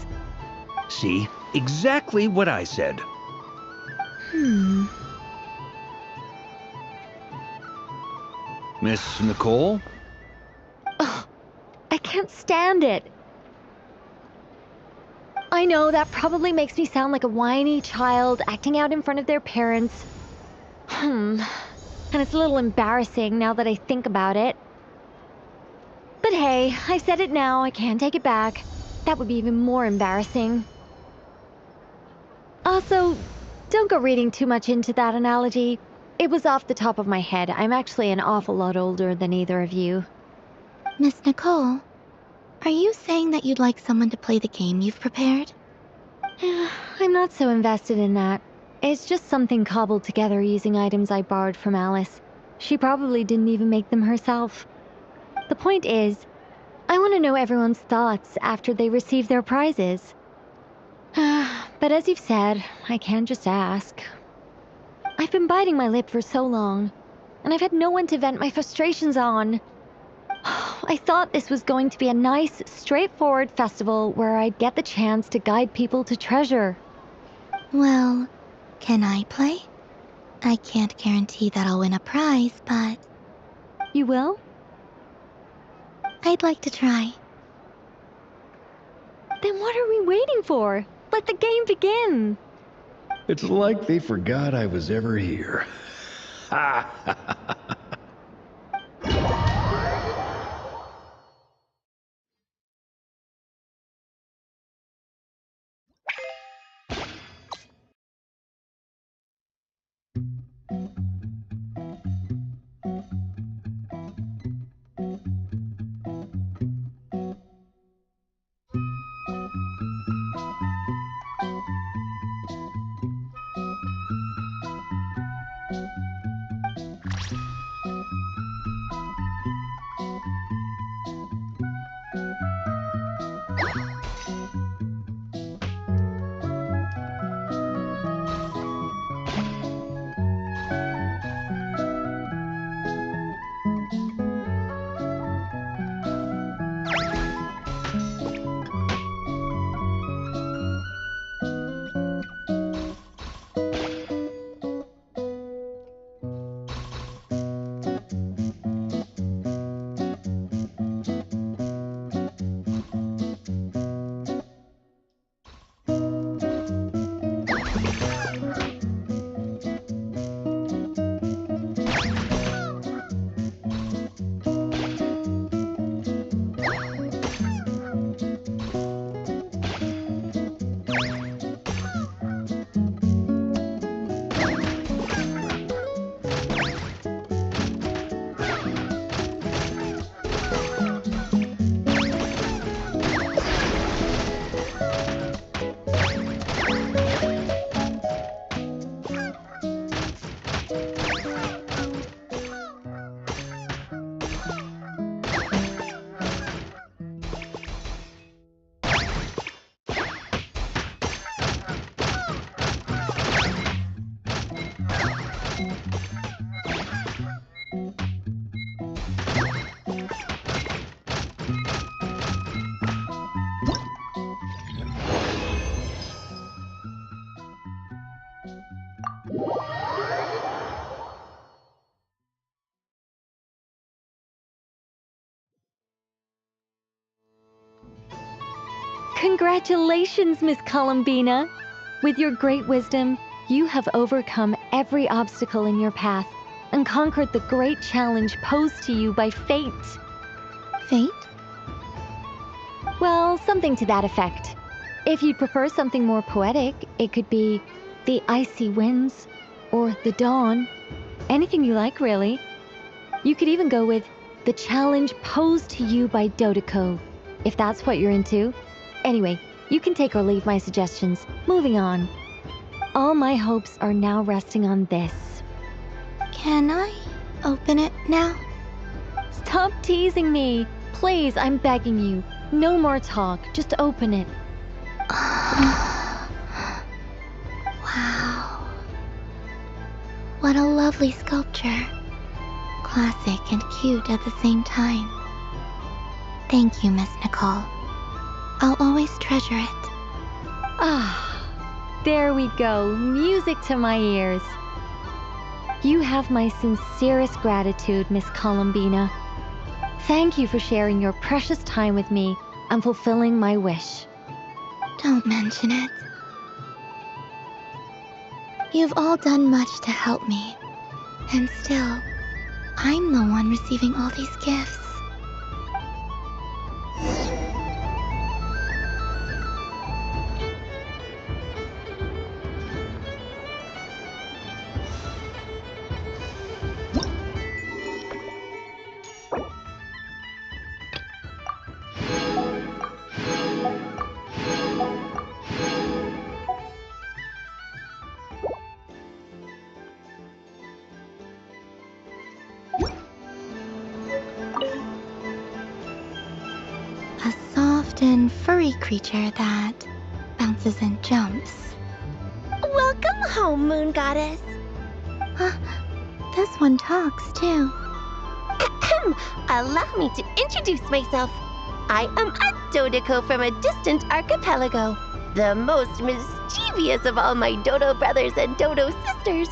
See? Exactly what I said. Miss Nicole? Ugh, I can't stand it. I know that probably makes me sound like a whiny child acting out in front of their parents. And it's a little embarrassing now that I think about it. But hey, I said it now, I can't take it back. That would be even more embarrassing. Also, don't go reading too much into that analogy. It was off the top of my head. I'm actually an awful lot older than either of you. Miss Nicole, are you saying that you'd like someone to play the game you've prepared? I'm not so invested in that. It's just something cobbled together using items I borrowed from Alice. She probably didn't even make them herself. The point is, I want to know everyone's thoughts after they receive their prizes. But as you've said, I can't just ask. I've been biting my lip for so long, and I've had no one to vent my frustrations on. I thought this was going to be a nice, straightforward festival where I'd get the chance to guide people to treasure. Well, can I play? I can't guarantee that I'll win a prize, but... You will? I'd like to try. Then what are we waiting for? Let the game begin! It's like they forgot I was ever here. Ha ha ha ha. Congratulations, Miss Columbina! With your great wisdom, you have overcome every obstacle in your path and conquered the great challenge posed to you by fate. Fate? Well, something to that effect. If you'd prefer something more poetic, it could be the icy winds or the dawn. Anything you like, really. You could even go with the challenge posed to you by Dodoko, if that's what you're into. Anyway, you can take or leave my suggestions. Moving on. All my hopes are now resting on this. Can I open it now? Stop teasing me. Please, I'm begging you. No more talk. Just open it. Wow. What a lovely sculpture. Classic and cute at the same time. Thank you, Miss Nicole. I'll always treasure it. Ah, there we go. Music to my ears. You have my sincerest gratitude, Miss Columbina. Thank you for sharing your precious time with me and fulfilling my wish. Don't mention it. You've all done much to help me. And still, I'm the one receiving all these gifts. A soft and furry creature that bounces and jumps. Welcome home, Moon Goddess. This one talks too. Allow me to introduce myself. I am a Dodoko from a distant archipelago, the most mischievous of all my Dodo brothers and Dodo sisters.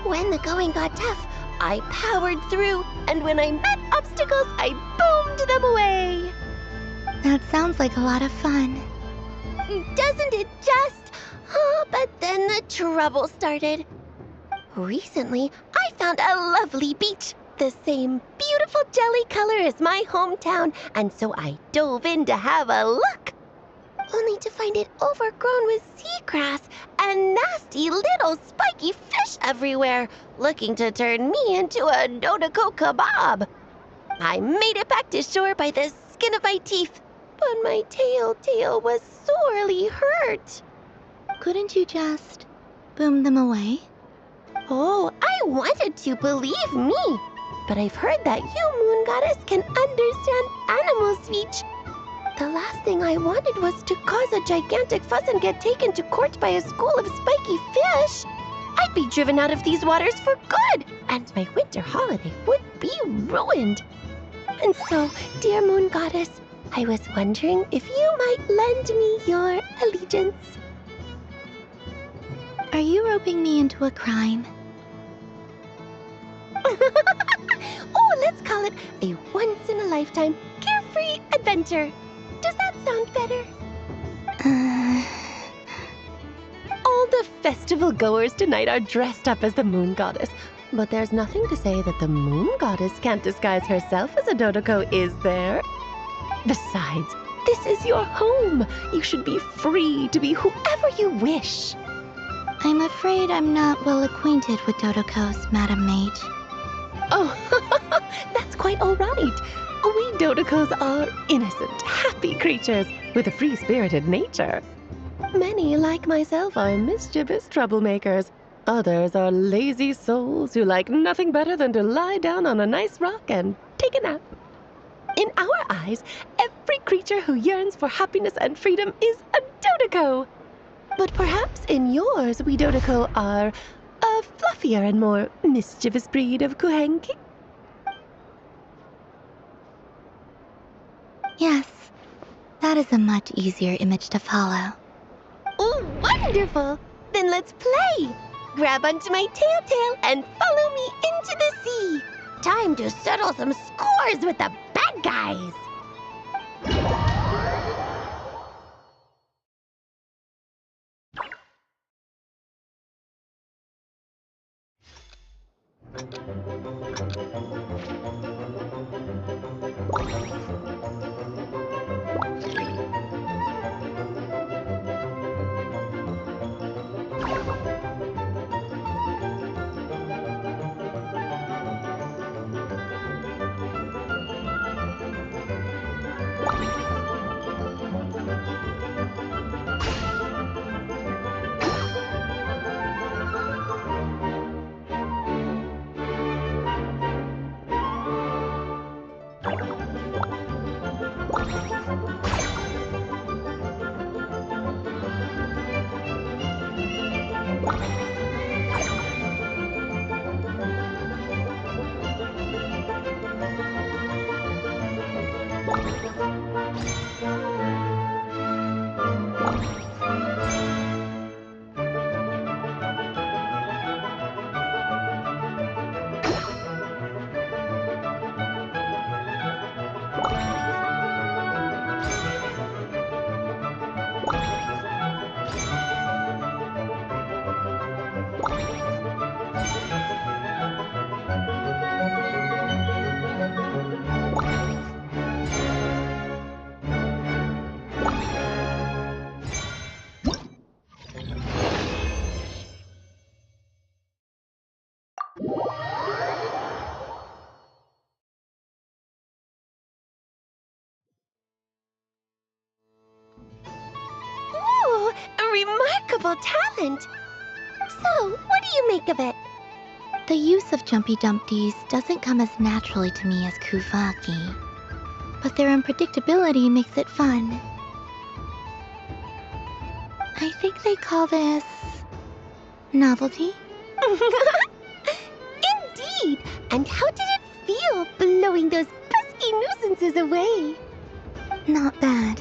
When the going got tough, I powered through, and when I met obstacles, I boomed them away. That sounds like a lot of fun. Doesn't it just? Oh, but then the trouble started. Recently, I found a lovely beach, the same beautiful jelly color as my hometown, and so I dove in to have a look. Only to find it overgrown with seagrass and nasty little spiky fish everywhere, looking to turn me into a Dodoko kebab. I made it back to shore by the skin of my teeth, but my tail was sorely hurt. Couldn't you just boom them away? Oh, I wanted to, believe me. But I've heard that you, Moon Goddess, can understand animal speech. The last thing I wanted was to cause a gigantic fuss and get taken to court by a school of spiky fish. I'd be driven out of these waters for good, and my winter holiday would be ruined. And so, dear Moon Goddess, I was wondering if you might lend me your allegiance. Are you roping me into a crime? Oh, let's call it a once-in-a-lifetime carefree adventure. Does that sound better? All the festival goers tonight are dressed up as the Moon Goddess. But there's nothing to say that the Moon Goddess can't disguise herself as a Dodoko, is there? Besides, this is your home. You should be free to be whoever you wish. I'm afraid I'm not well acquainted with Dodokos, Madam Mage. Oh, that's quite all right. We Dodokos are innocent, happy creatures with a free-spirited nature. Many, like myself, are mischievous troublemakers. Others are lazy souls who like nothing better than to lie down on a nice rock and take a nap. In our eyes, every creature who yearns for happiness and freedom is a Dodoko. But perhaps in yours, we Dodoko are a fluffier and more mischievous breed of Kuhenki? Yes, that is a much easier image to follow. Oh, wonderful! Then let's play! Grab onto my tail and follow me into the sea! Time to settle some scores with the bad guys! Ooh, a remarkable talent. So, what do you make of it? The use of jumpy dumpties doesn't come as naturally to me as Kuvaki, but their unpredictability makes it fun. I think they call this novelty. Indeed! And how did it feel blowing those pesky nuisances away? Not bad.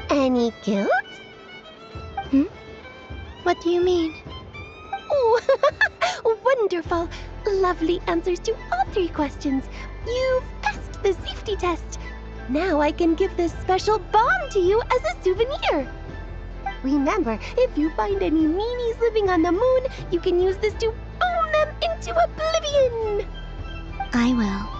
Any guilt? What do you mean? Oh, wonderful! Lovely answers to all 3 questions. You've passed the safety test. Now I can give this special bomb to you as a souvenir. Remember, if you find any meanies living on the moon, you can use this to boom them into oblivion. I will.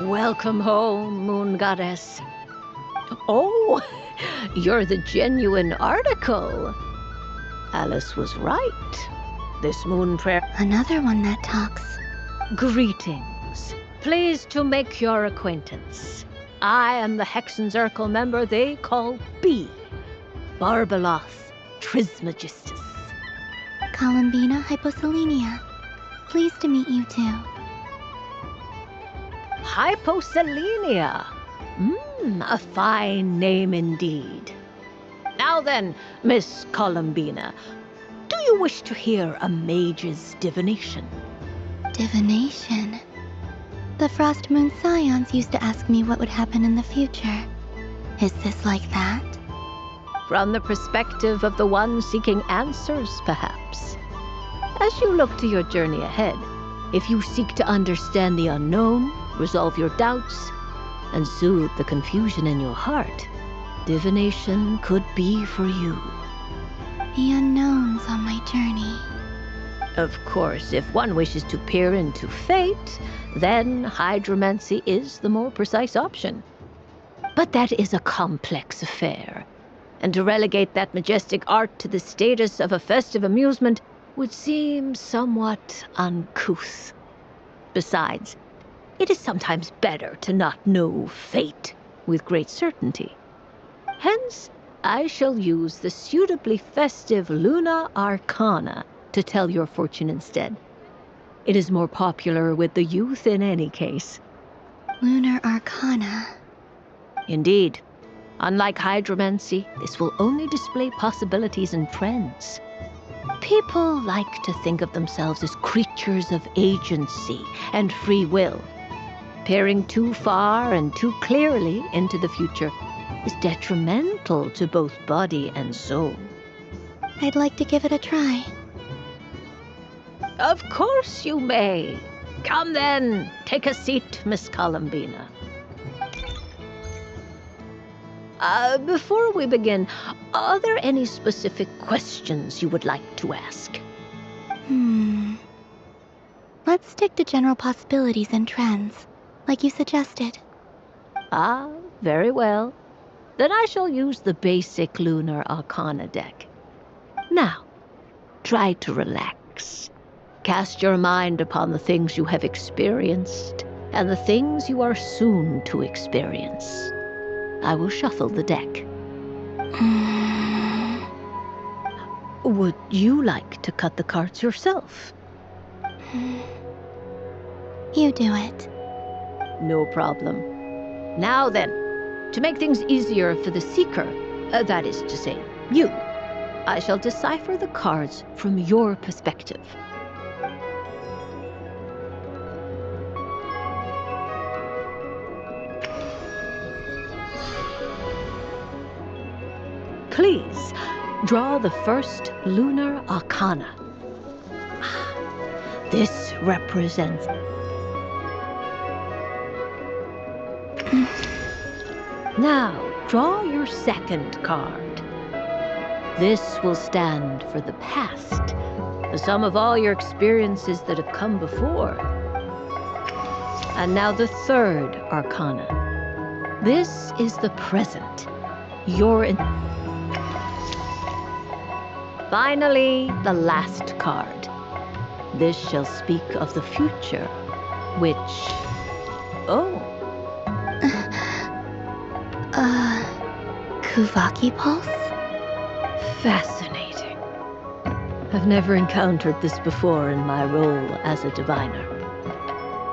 Welcome home, Moon Goddess. Oh, you're the genuine article. Alice was right. This moon prayer... Another one that talks. Greetings. Pleased to make your acquaintance. I am the Hexenzirkel member they call B. Barbeloth Trismegistus. Columbina Hyposelenia. Pleased to meet you too. Hyposelenia. A fine name indeed. Now then, Miss Columbina, do you wish to hear a mage's divination? Divination? The Frost Moon Scions used to ask me what would happen in the future. Is this like that? From the perspective of the one seeking answers, perhaps. As you look to your journey ahead, if you seek to understand the unknown, resolve your doubts, and soothe the confusion in your heart, divination could be for you. The unknowns on my journey. Of course, if one wishes to peer into fate, then hydromancy is the more precise option. But that is a complex affair, and to relegate that majestic art to the status of a festive amusement would seem somewhat uncouth. Besides, it is sometimes better to not know fate with great certainty. Hence, I shall use the suitably festive Luna Arcana to tell your fortune instead. It is more popular with the youth in any case. Lunar Arcana. Indeed. Unlike hydromancy, this will only display possibilities and trends. People like to think of themselves as creatures of agency and free will. Peering too far and too clearly into the future is detrimental to both body and soul. I'd like to give it a try. Of course you may. Come then, take a seat, Miss Columbina. Before we begin, are there any specific questions you would like to ask? Let's stick to general possibilities and trends, like you suggested. Ah, very well. Then I shall use the basic Lunar Arcana deck. Now, try to relax. Cast your mind upon the things you have experienced, and the things you are soon to experience. I will shuffle the deck. Would you like to cut the cards yourself? You do it. No problem. Now then, to make things easier for the seeker, that is to say, you, I shall decipher the cards from your perspective. Please, draw the first lunar arcana. This represents... Now, draw your second card. This will stand for the past, the sum of all your experiences that have come before. And now the third arcana. This is the present. Finally, the last card. This shall speak of the future, which... Oh. Kuvaki Pulse? Fascinating. I've never encountered this before in my role as a diviner.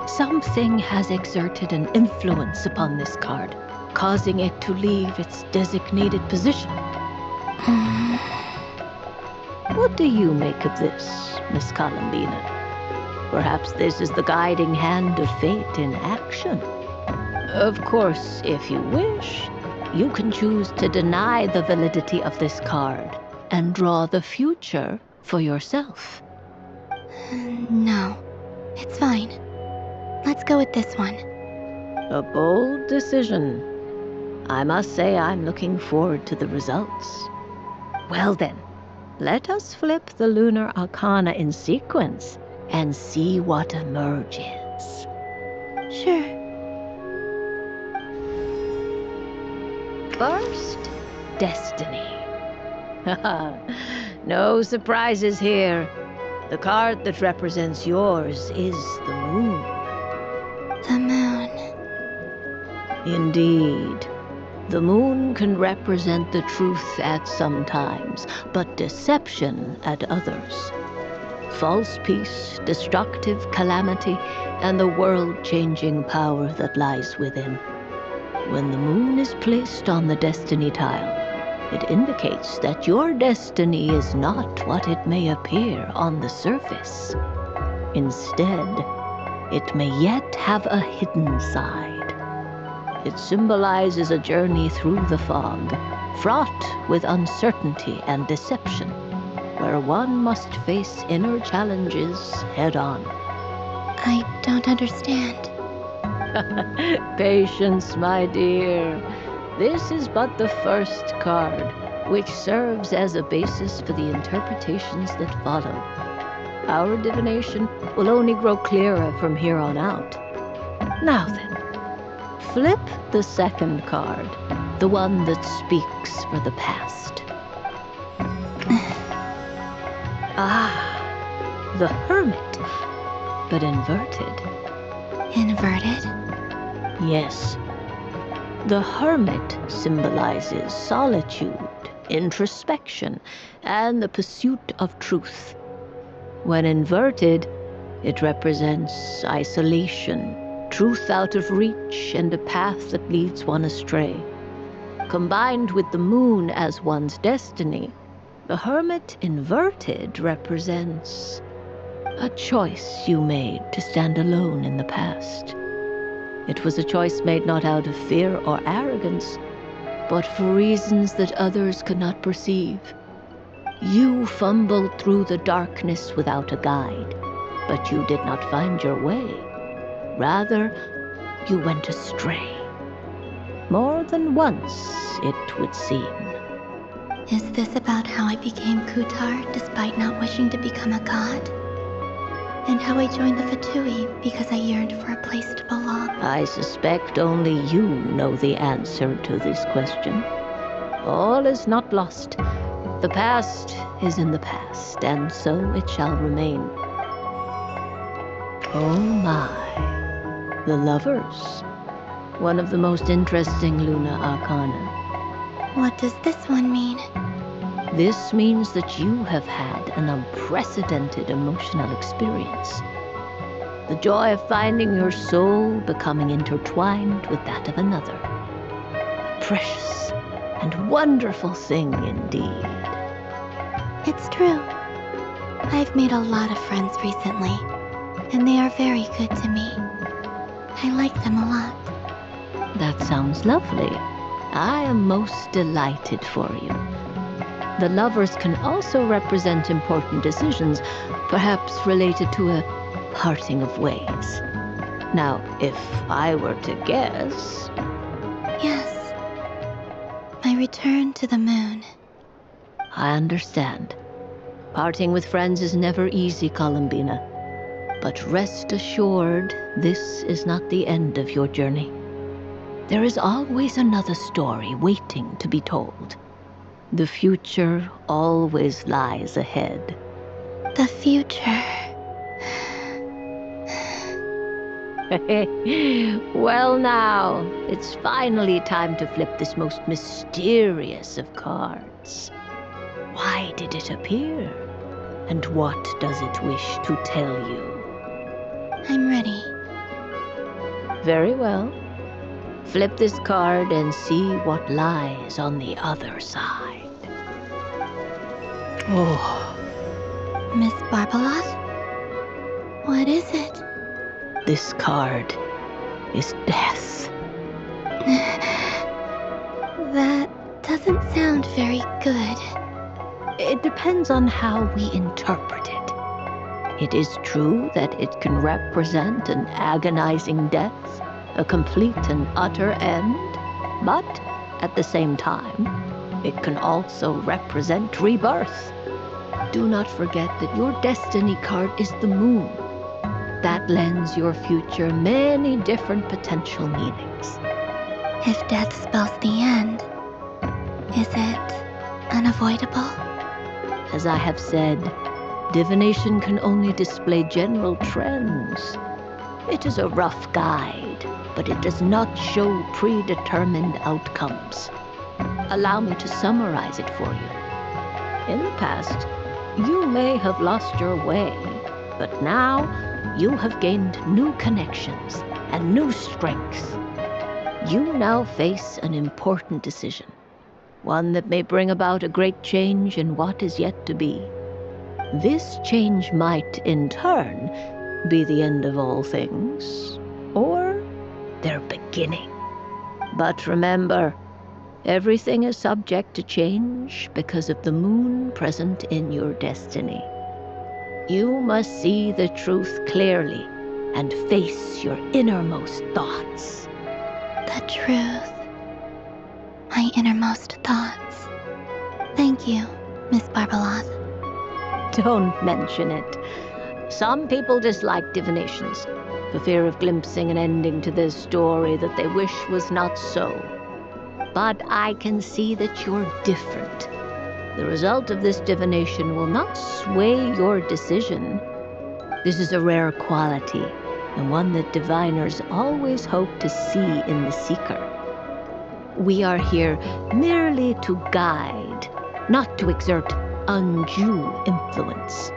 Something has exerted an influence upon this card, causing it to leave its designated position. What do you make of this, Miss Columbina? Perhaps this is the guiding hand of fate in action. Of course, if you wish, you can choose to deny the validity of this card and draw the future for yourself. No, it's fine. Let's go with this one. A bold decision. I must say I'm looking forward to the results. Well then, let us flip the lunar arcana in sequence and see what emerges. Sure. First, destiny. No surprises here. The card that represents yours is the moon. The moon. Indeed. The moon can represent the truth at some times, but deception at others. False peace, destructive calamity, and the world-changing power that lies within. When the moon is placed on the destiny tile, it indicates that your destiny is not what it may appear on the surface. Instead, it may yet have a hidden side. It symbolizes a journey through the fog, fraught with uncertainty and deception, where one must face inner challenges head-on. I don't understand. Patience, my dear. This is but the first card, which serves as a basis for the interpretations that follow. Our divination will only grow clearer from here on out. Now then, flip the second card, the one that speaks for the past. The Hermit, but inverted. Inverted? Yes. The Hermit symbolizes solitude, introspection, and the pursuit of truth. When inverted, it represents isolation, truth out of reach, and a path that leads one astray. Combined with the moon as one's destiny, the Hermit inverted represents a choice you made to stand alone in the past. It was a choice made not out of fear or arrogance, but for reasons that others could not perceive. You fumbled through the darkness without a guide, but you did not find your way. Rather, you went astray. More than once, it would seem. Is this about how I became Kutar despite not wishing to become a god? And how I joined the Fatui because I yearned for a place to belong? I suspect only you know the answer to this question. All is not lost. The past is in the past, and so it shall remain. Oh my. The Lovers. One of the most interesting Luna Arcana. What does this one mean? This means that you have had an unprecedented emotional experience. The joy of finding your soul becoming intertwined with that of another. A precious and wonderful thing indeed. It's true. I've made a lot of friends recently, and they are very good to me. I like them a lot. That sounds lovely. I am most delighted for you. The Lovers can also represent important decisions, perhaps related to a parting of ways. Now, if I were to guess... Yes. My return to the moon. I understand. Parting with friends is never easy, Columbina. But rest assured, this is not the end of your journey. There is always another story waiting to be told. The future always lies ahead. The future. Well now, it's finally time to flip this most mysterious of cards. Why did it appear? And what does it wish to tell you? I'm ready. Very well. Flip this card and see what lies on the other side. Oh. Miss Barbeloth? What is it? This card is death. That doesn't sound very good. It depends on how we interpret it. It is true that it can represent an agonizing death, a complete and utter end, but at the same time, it can also represent rebirth. Do not forget that your destiny card is the moon. That lends your future many different potential meanings. If death spells the end, is it unavoidable? As I have said, divination can only display general trends. It is a rough guide, but it does not show predetermined outcomes. Allow me to summarize it for you. In the past, you may have lost your way, but now you have gained new connections and new strength. You now face an important decision, one that may bring about a great change in what is yet to be. This change might, in turn, be the end of all things, or their beginning. But remember, everything is subject to change because of the moon present in your destiny. You must see the truth clearly and face your innermost thoughts. The truth. My innermost thoughts. Thank you, Miss Barbeloth. Don't mention it. Some people dislike divinations, for fear of glimpsing an ending to their story that they wish was not so. But I can see that you're different. The result of this divination will not sway your decision. This is a rare quality, and one that diviners always hope to see in the seeker. We are here merely to guide, not to exert undue influence.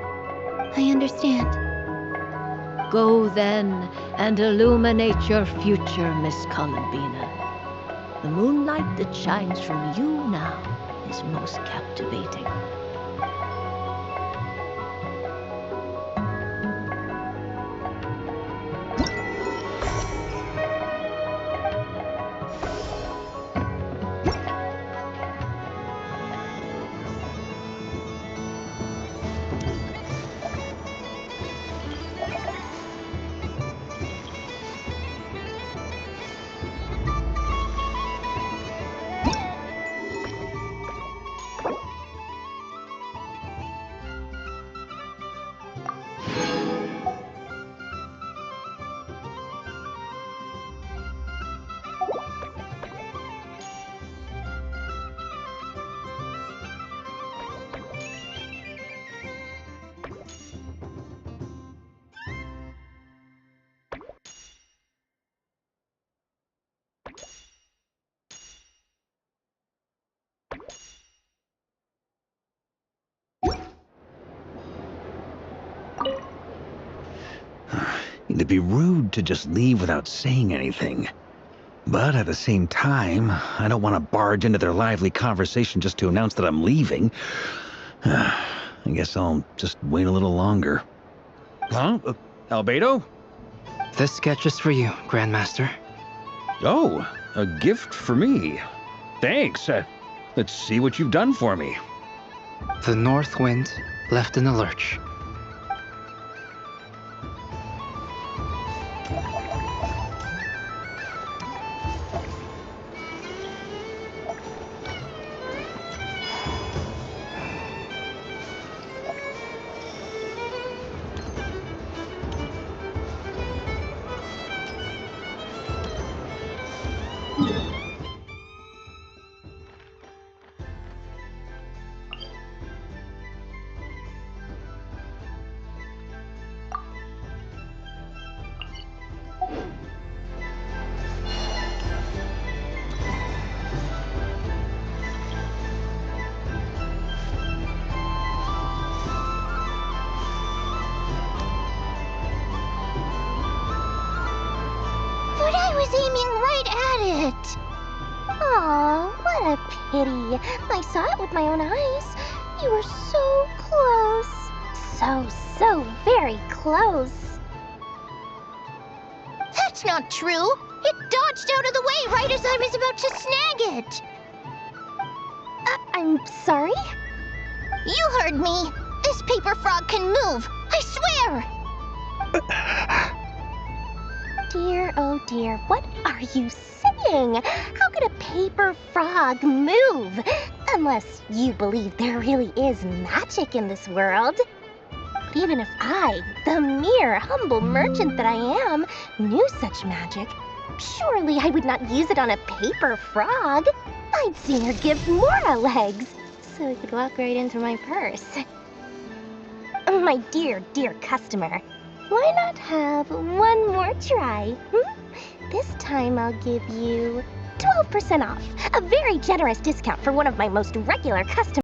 I understand. Go then and illuminate your future, Miss Columbina. The moonlight that shines from you now is most captivating. It'd be rude to just leave without saying anything. But at the same time, I don't want to barge into their lively conversation just to announce that I'm leaving. I guess I'll just wait a little longer. Huh? Albedo? This sketch is for you, Grandmaster. Oh, a gift for me. Thanks. Let's see what you've done for me. The North Wind left in the lurch. But I was aiming right at it. Aw, what a pity. I saw it with my own eyes. You were so close. So very close. That's not true. It dodged out of the way right as I was about to snag it. I'm sorry? You heard me. This paper frog can move. I swear. Dear, oh dear, what are you saying? How could a paper frog move? Unless you believe there really is magic in this world. But even if I, the mere humble merchant that I am, knew such magic, surely I would not use it on a paper frog. I'd sooner give Mora legs, so I could walk right into my purse. My dear, dear customer, why not have one more try? This time I'll give you 12% off. A very generous discount for one of my most regular customers.